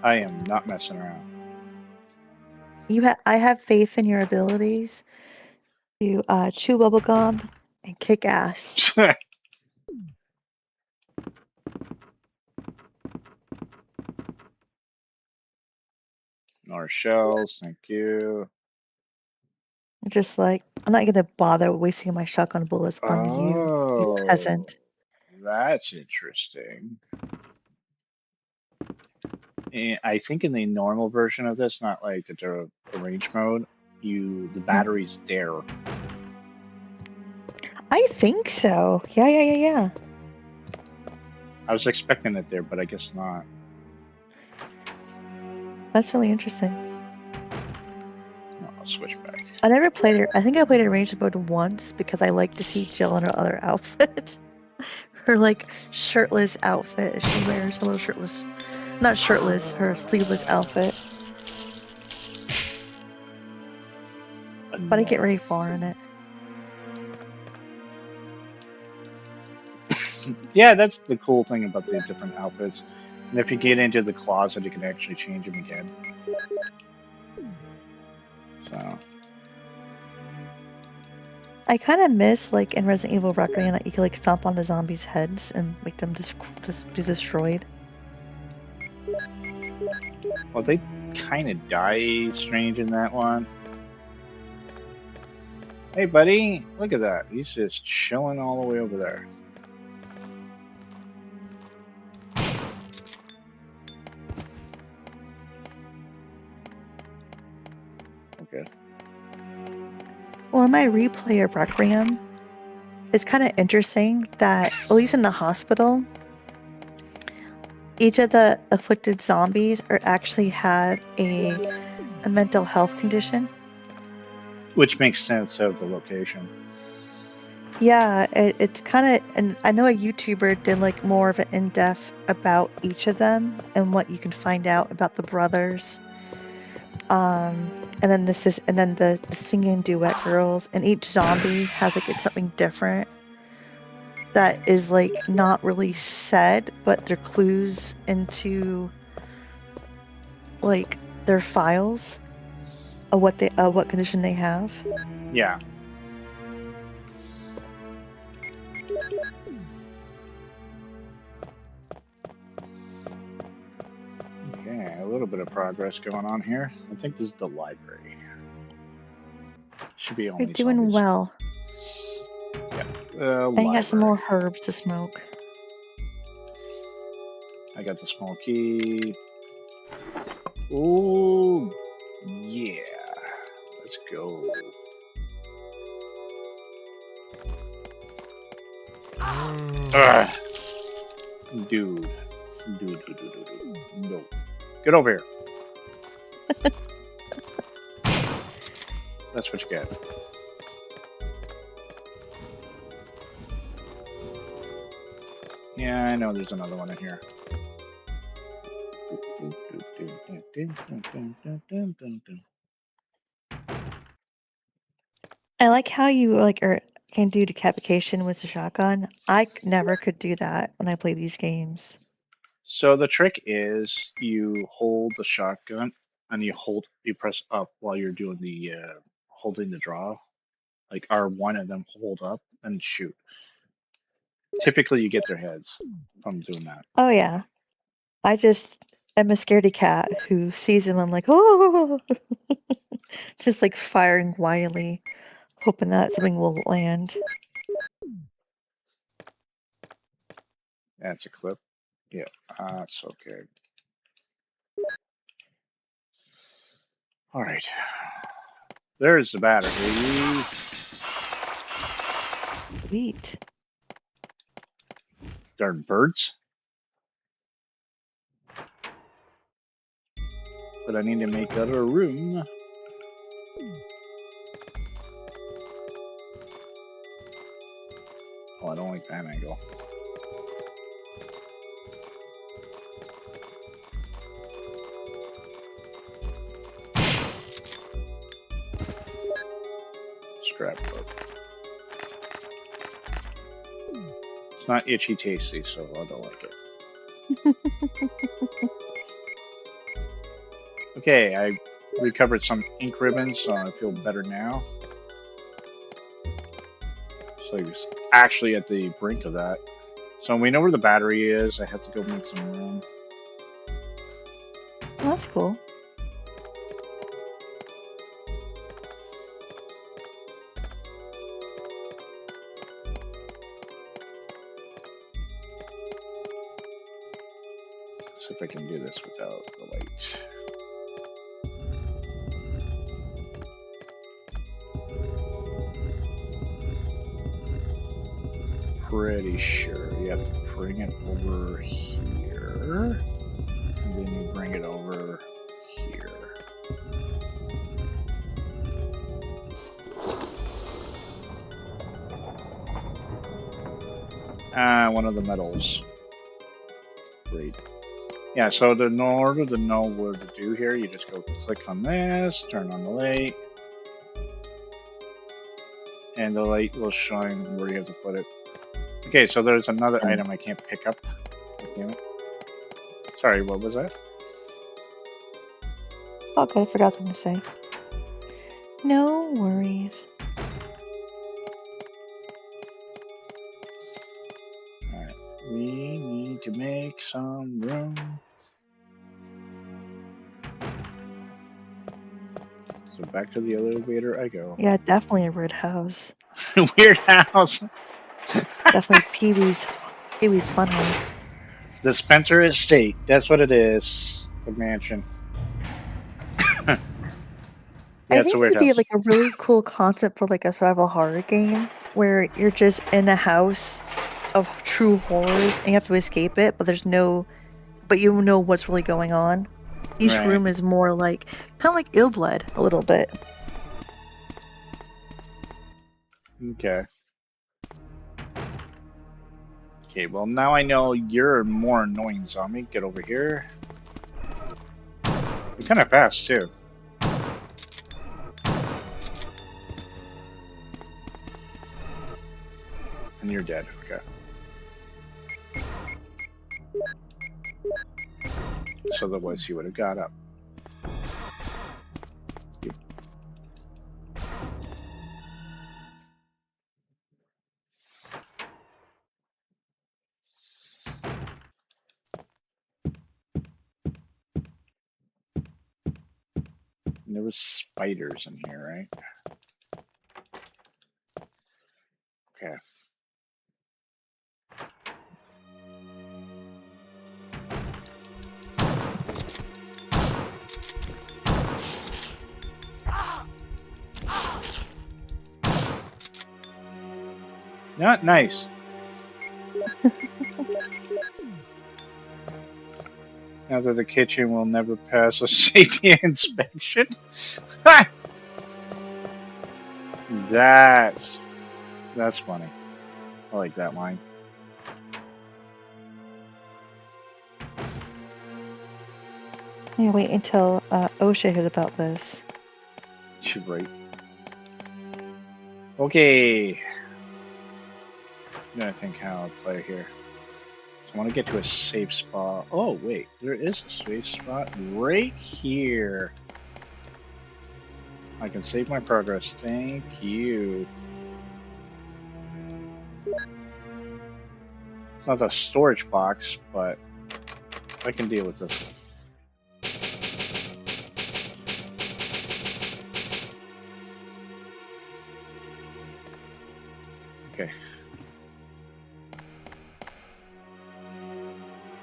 I am not messing around. I have faith in your abilities to chew bubblegum and kick ass. More shells, thank you. Just like, I'm not gonna bother wasting my shotgun bullets on you, you Oh, peasant. that's interesting. And I think in the normal version of this, not like the range mode, the battery's there. I think so. Yeah. I was expecting it there, but I guess not. That's really interesting. No, I'll switch back. I never played it. I think I played it range mode once because I like to see Jill in her other outfit. Her like shirtless outfit. She wears her little shirtless, not shirtless, her sleeveless outfit. But I get very far in it. Yeah, that's the cool thing about the different outfits. And if you get into the closet, you can actually change them again. So. I kind of miss like in Resident Evil Requiem that you could like stomp on the zombies' heads and make them just be destroyed. Well, they kind of die strange in that one. Hey, buddy, look at that. He's just chilling all the way over there. Okay. Well, in my replay of Requiem, it's kind of interesting that, at least in the hospital, each of the afflicted zombies actually have a mental health condition. Which makes sense of the location. Yeah, it's kind of, and I know a YouTuber did like more of an in-depth about each of them and what you can find out about the brothers. And then the singing duet girls, and each zombie has like it's something different that is like not really said, but they're clues into like their files of what condition they have. Yeah. Okay, a little bit of progress going on here. I think this is the library. Should be only You're doing zombies. well. Yeah. And you got some more herbs to smoke. I got the small key. Oh, yeah. Let's go. Ugh. Dude. No. Get over here. That's what you get. Yeah, I know there's another one in here. I like how you can do decapitation with the shotgun. I never could do that when I play these games. So the trick is you hold the shotgun and you press up while you're doing the holding the draw, like R1, and then hold up and shoot. Typically, you get their heads from doing that. Oh yeah, I just am a scaredy cat who sees them and like, oh, just like firing wildly, hoping that something will land. That's a clip. Yeah, that's okay. All right. There's the battery. Sweet. Darn birds. But I need to make other room. Oh, I don't like that angle. Scrapbook. It's not itchy tasty, so I don't like it. Okay, I recovered some ink ribbons, so I feel better now. So he was actually at the brink of that. So we know where the battery is. I have to go make some room. Well, that's cool. See if I can do this without the light. Pretty sure you have to bring it over here, and then you bring it over here. One of the metals. Great. Yeah, so in order to know what to do here, you just go click on this, turn on the light, and the light will shine where you have to put it. Okay, so there's another item I can't pick up. Damn it. Sorry, what was that? Okay, I forgot something to say. No worries. Alright, we need to make some room. So back to the elevator I go. Yeah, definitely a weird house. Weird house. Definitely Pee-wee's fun house. The Spencer Estate. That's what it is. The mansion. Yeah, I it's a think weird it'd be house. like a really cool concept for like a survival horror game where you're just in a house of true horrors and you have to escape it, but you know what's really going on. Each Right. room is more like kind of like Ill Blood a little bit. Okay. Okay, well now I know you're a more annoying zombie. Get over here. You're kind of fast too. And you're dead. Okay. So otherwise he would have got up. Yep. And there was spiders in here, right? Okay. Not nice. Now that the kitchen will never pass a safety inspection. That's funny. I like that line. Yeah, wait until OSHA hears about this. You're right. Okay. I'm gonna think how I'll play here. So I want to get to a safe spot. Oh wait, there is a safe spot right here. I can save my progress. Thank you. It's not a storage box, but I can deal with this. Okay.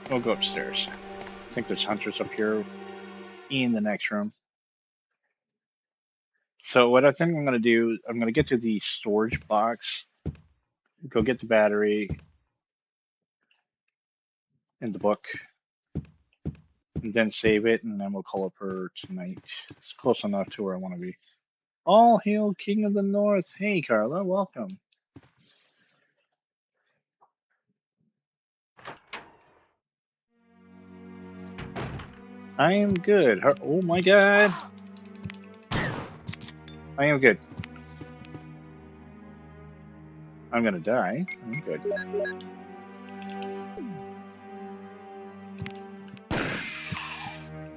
We'll go upstairs. I think there's hunters up here in the next room. So what I think I'm going to do, I'm going to get to the storage box, go get the battery and the book, and then save it, and then we'll call up her tonight. It's close enough to where I want to be. All hail King of the North. Hey, Carla, welcome. I am good. Oh my god. I am good. I'm gonna die. I'm good.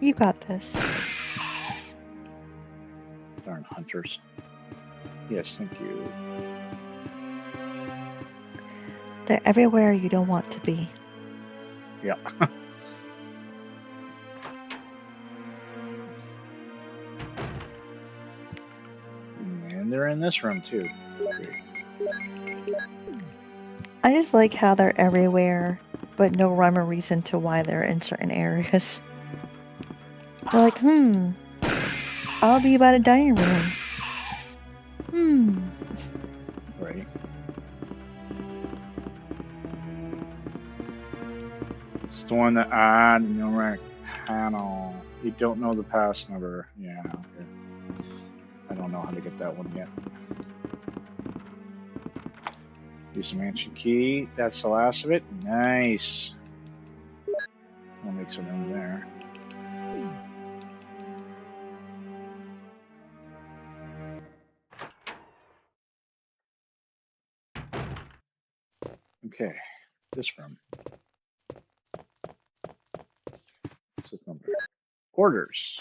You got this. Darn hunters. Yes, thank you. They're everywhere you don't want to be. Yeah. And they're in this room too. Great. I just like how they're everywhere, but no rhyme or reason to why they're in certain areas. They're like, I'll be by the dining room. Right. It's the one that the numeric panel. You don't know the pass number. Yeah, okay. I don't know how to get that one yet. Use the mansion key. That's the last of it. Nice. I'll make some room there. Okay, this room. What's this number? Orders.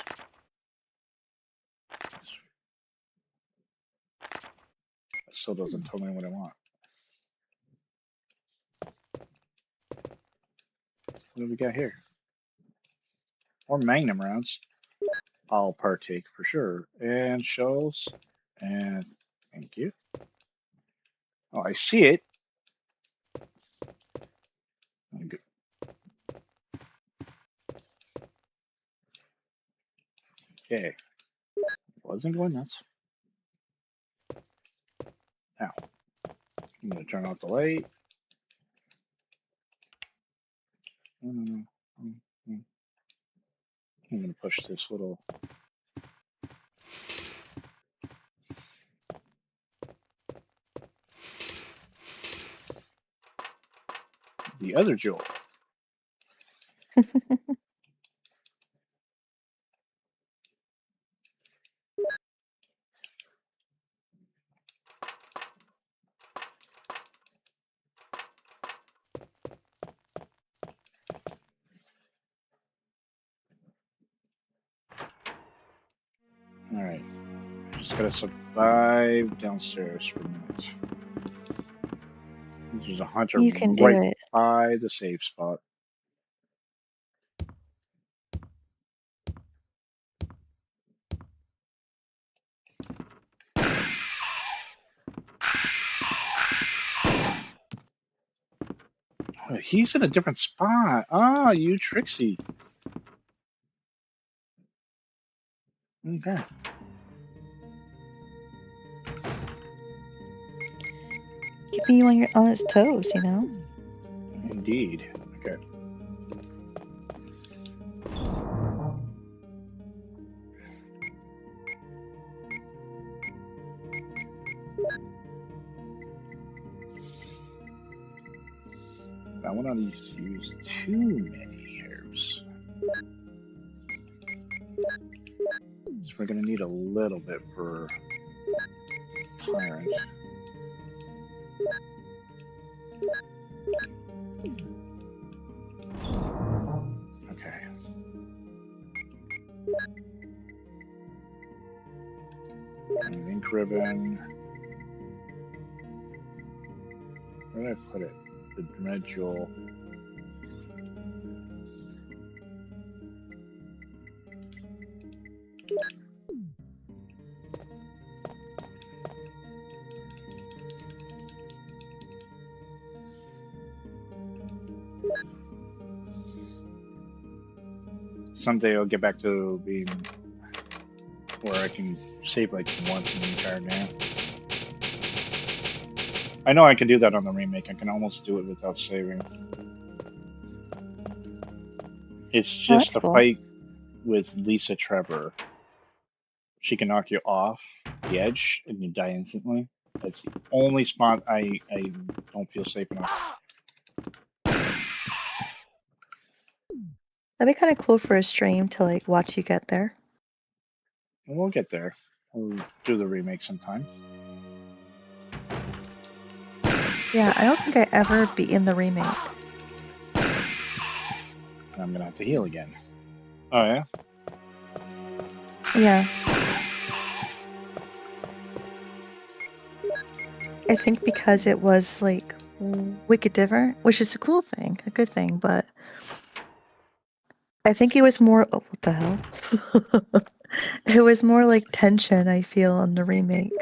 It still doesn't tell me what I want. What do we got here? More Magnum rounds. I'll partake for sure. And shells. And thank you. Oh, I see it. Good. Okay. Wasn't going nuts. Now, I'm going to turn off the light. I'm going to push this little. The other jewel. Alright. Just gotta survive downstairs for a minute. There's a hunter You can do right it. by the safe spot. Oh, he's in a different spot. Ah, you Trixie. Okay. Keeping you on his toes, you know? Indeed. Okay. I want to use too many herbs. So we're going to need a little bit for Tyrant. Okay. And ink ribbon. Where did I put it? The red jewel. Someday I'll get back to being where I can save like once in the entire game. I know I can do that on the remake. I can almost do it without saving. It's Oh, just that's a cool. fight with Lisa Trevor. She can knock you off the edge and you die instantly. That's the only spot I don't feel safe enough. That'd be kind of cool for a stream to like watch you get there. We'll get there. We'll do the remake sometime. Yeah, I don't think I ever beaten the remake. I'm gonna have to heal again. Oh yeah? Yeah. I think because it was like wicked different, which is a cool thing, a good thing, but I think it was more. Oh, what the hell? It was more like tension, I feel, on the remake.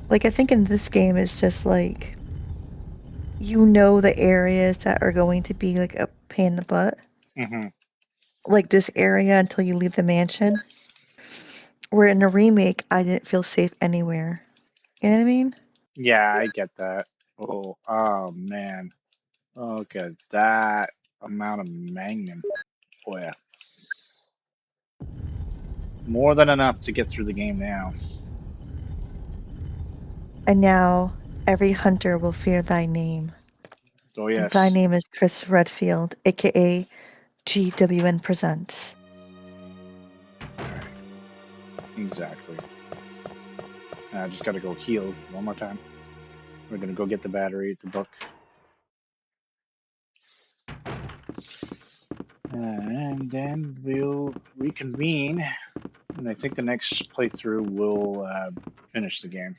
Like, I think in this game, it's just like you know the areas that are going to be like a pain in the butt. Mm-hmm. Like this area until you leave the mansion. Where in the remake, I didn't feel safe anywhere. You know what I mean? Yeah, I get that. Oh man. Look at that amount of magnum. Oh yeah. More than enough to get through the game now. And now every hunter will fear thy name. Oh And yes. thy name is Chris Redfield, aka GWN Presents. Exactly. I just gotta go heal one more time. We're gonna go get the battery, the book. And then we'll reconvene. And I think the next playthrough will finish the game.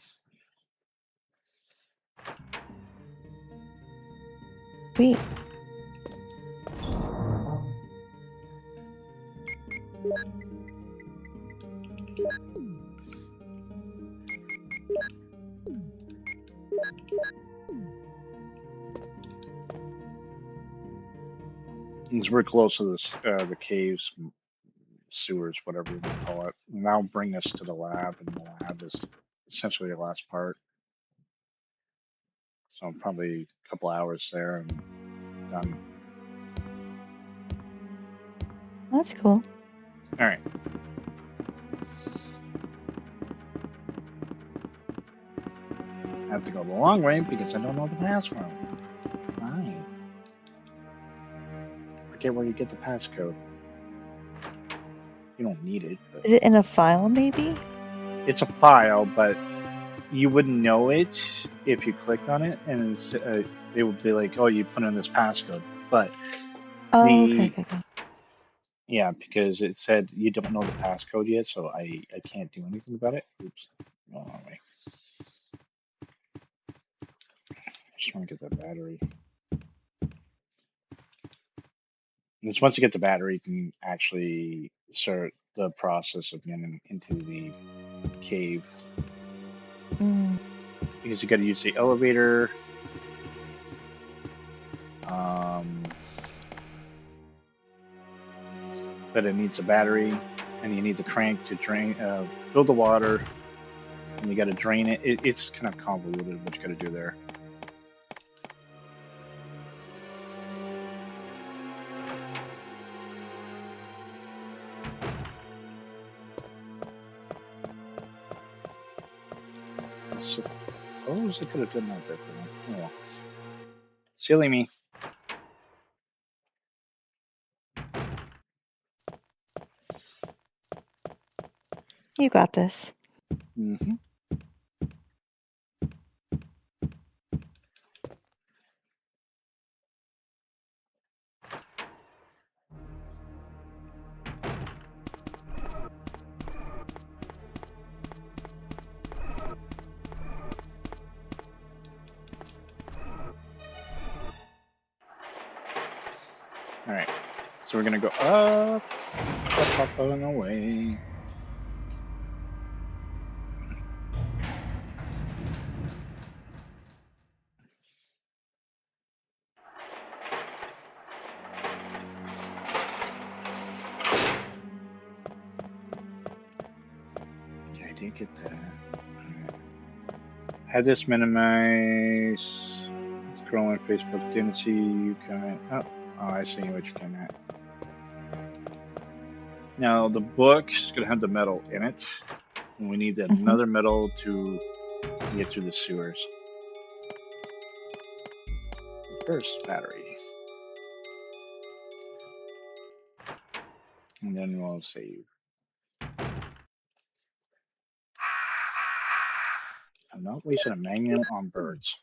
Sweet. Because we're close to this, the caves, sewers, whatever you want to call it. And that'll bring us to the lab, and the lab is essentially the last part. So probably a couple hours there and done. That's cool. All right. I have to go the long way because I don't know the password. Fine. Forget where you get the passcode. You don't need it. But Is it in a file, maybe? it's a file, but you wouldn't know it if you clicked on it, and it would be like, "Oh, you put in this passcode." But Oh, the okay. yeah, because it said you don't know the passcode yet, so I can't do anything about it. Oops. Wrong way. I just want to get that battery. And once you get the battery, you can actually start the process of getting into the cave. Because you got to use the elevator. But it needs a battery, and you need the crank to drain, fill the water, and you got to drain it. It's kind of convoluted what you got to do there. Suppose I could have done that differently. Oh well. Silly me. You got this. Mm-hmm. All right. So we're gonna go up, and away. Yeah, I did get that. Right. Had this minimize. Scrolling Facebook, didn't see you comment. Oh, I see what you're getting at. Now the book's gonna have the metal in it, and we need another metal to get through the sewers. First battery. And then we'll save. I'm not wasting a magnum on birds.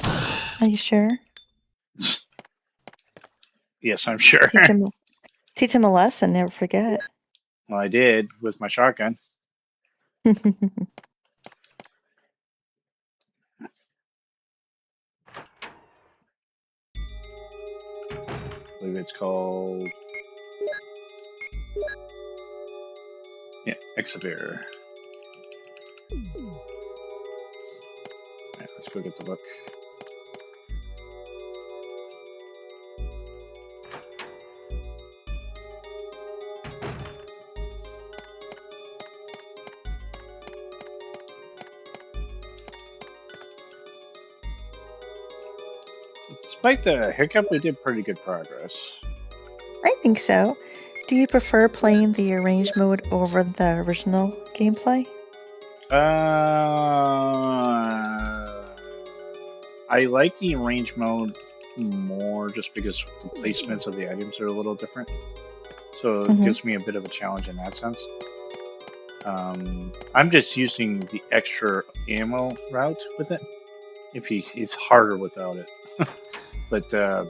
Are you sure? Yes, I'm sure. Teach him a lesson, never forget. Well, I did with my shotgun. I believe it's called. Yeah, Exavir. Alright, let's go get the book. Despite the hiccup, we did pretty good progress. I think so. Do you prefer playing the arranged mode over the original gameplay? I like the arrange mode more just because the placements of the items are a little different. So it gives me a bit of a challenge in that sense. I'm just using the extra ammo route with it. It's harder without it. But I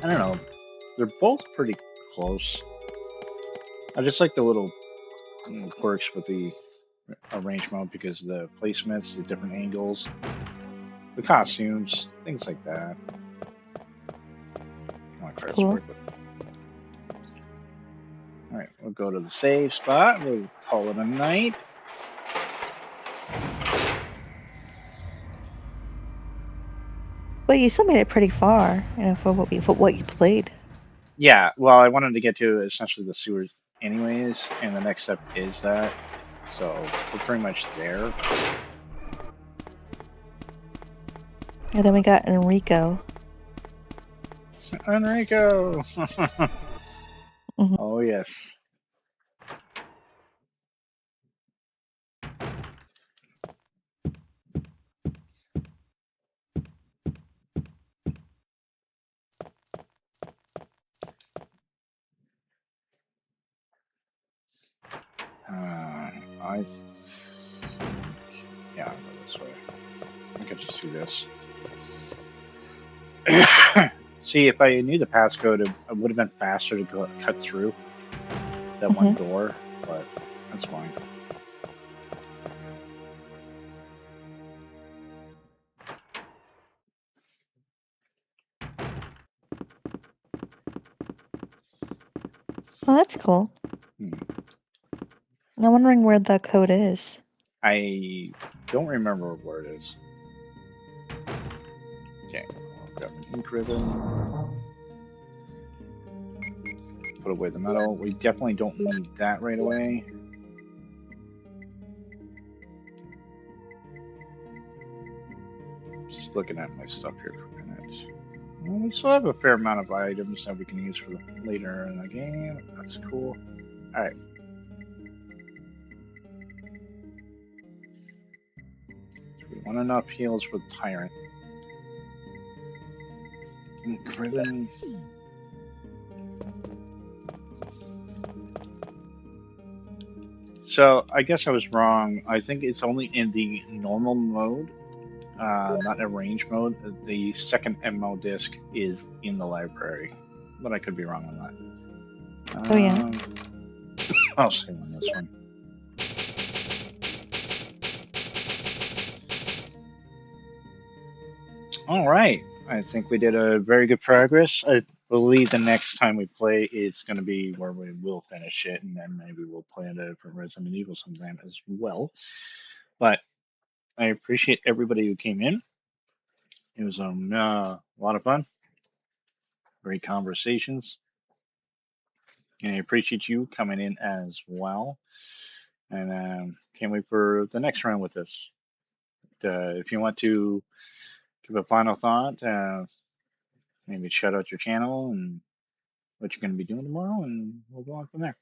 don't know. They're both pretty close. I just like the little quirks with the arrange mode because of the placements, the different angles, the costumes, things like that. That's cool. Alright, we'll go to the save spot. We'll call it a night. But you still made it pretty far, for what you played. Yeah, well, I wanted to get to essentially the sewers anyways, and the next step is that. So we're pretty much there. And then we got Enrico. Enrico! Oh, yes. Yeah, I'll go this way. I could just do this. See, if I knew the passcode, it would have been faster to cut through that one door, but that's fine. Oh, that's cool. I'm wondering where the code is. I don't remember where it is. Okay, I'll grab an ink ribbon. Put away the metal. We definitely don't need that right away. Just looking at my stuff here for a minute. Well, we still have a fair amount of items that we can use for later in the game. That's cool. Alright. So we want enough heals for the Tyrant. Ink ribbon. So, I guess I was wrong. I think it's only in the normal mode, not in arrange mode. The second MO disc is in the library, but I could be wrong on that. Oh, yeah. I'll see on this one. All right. I think we did a very good progress. I believe the next time we play is going to be where we will finish it, and then maybe we'll play it for Resident Evil sometime as well. But I appreciate everybody who came in. It was a lot of fun. Great conversations. And I appreciate you coming in as well. And can't wait for the next round with this. If you want to give a final thought, maybe shout out your channel and what you're going to be doing tomorrow, and we'll go on from there.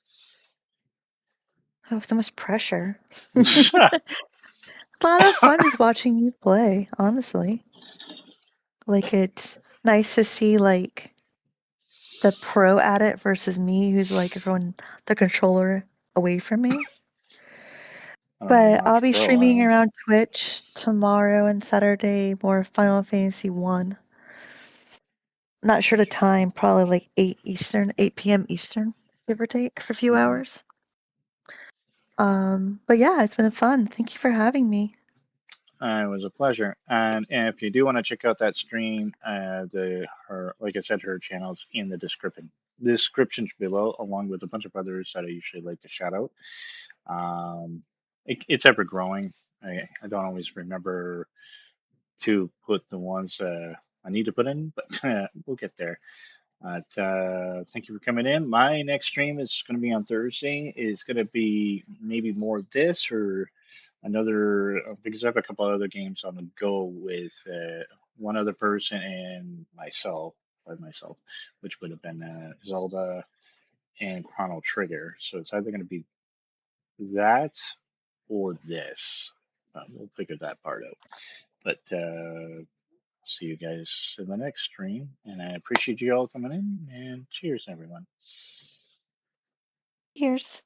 Oh, so much pressure. A lot of fun just watching you play, honestly. Like, it's nice to see, the the pro at it versus me, who's like throwing the controller away from me. But Not I'll be pro, streaming around Twitch tomorrow and Saturday, more Final Fantasy 1. Not sure the time, probably like 8 p.m. Eastern, give or take, for a few hours. But yeah, it's been fun. Thank you for having me. It was a pleasure. And if you do want to check out that stream, like I said, her channel's in the descriptions below, along with a bunch of others that I usually like to shout out. It's ever growing. I don't always remember to put the ones I need to put in, but we'll get there. Thank you for coming in. My next stream is going to be on Thursday. It's going to be maybe more this or another, because I have a couple other games on the go with one other person and by myself, which would have been Zelda and Chrono Trigger. So it's either going to be that or this. We'll figure that part out. But see you guys in the next stream. And I appreciate you all coming in. And cheers, everyone. Cheers.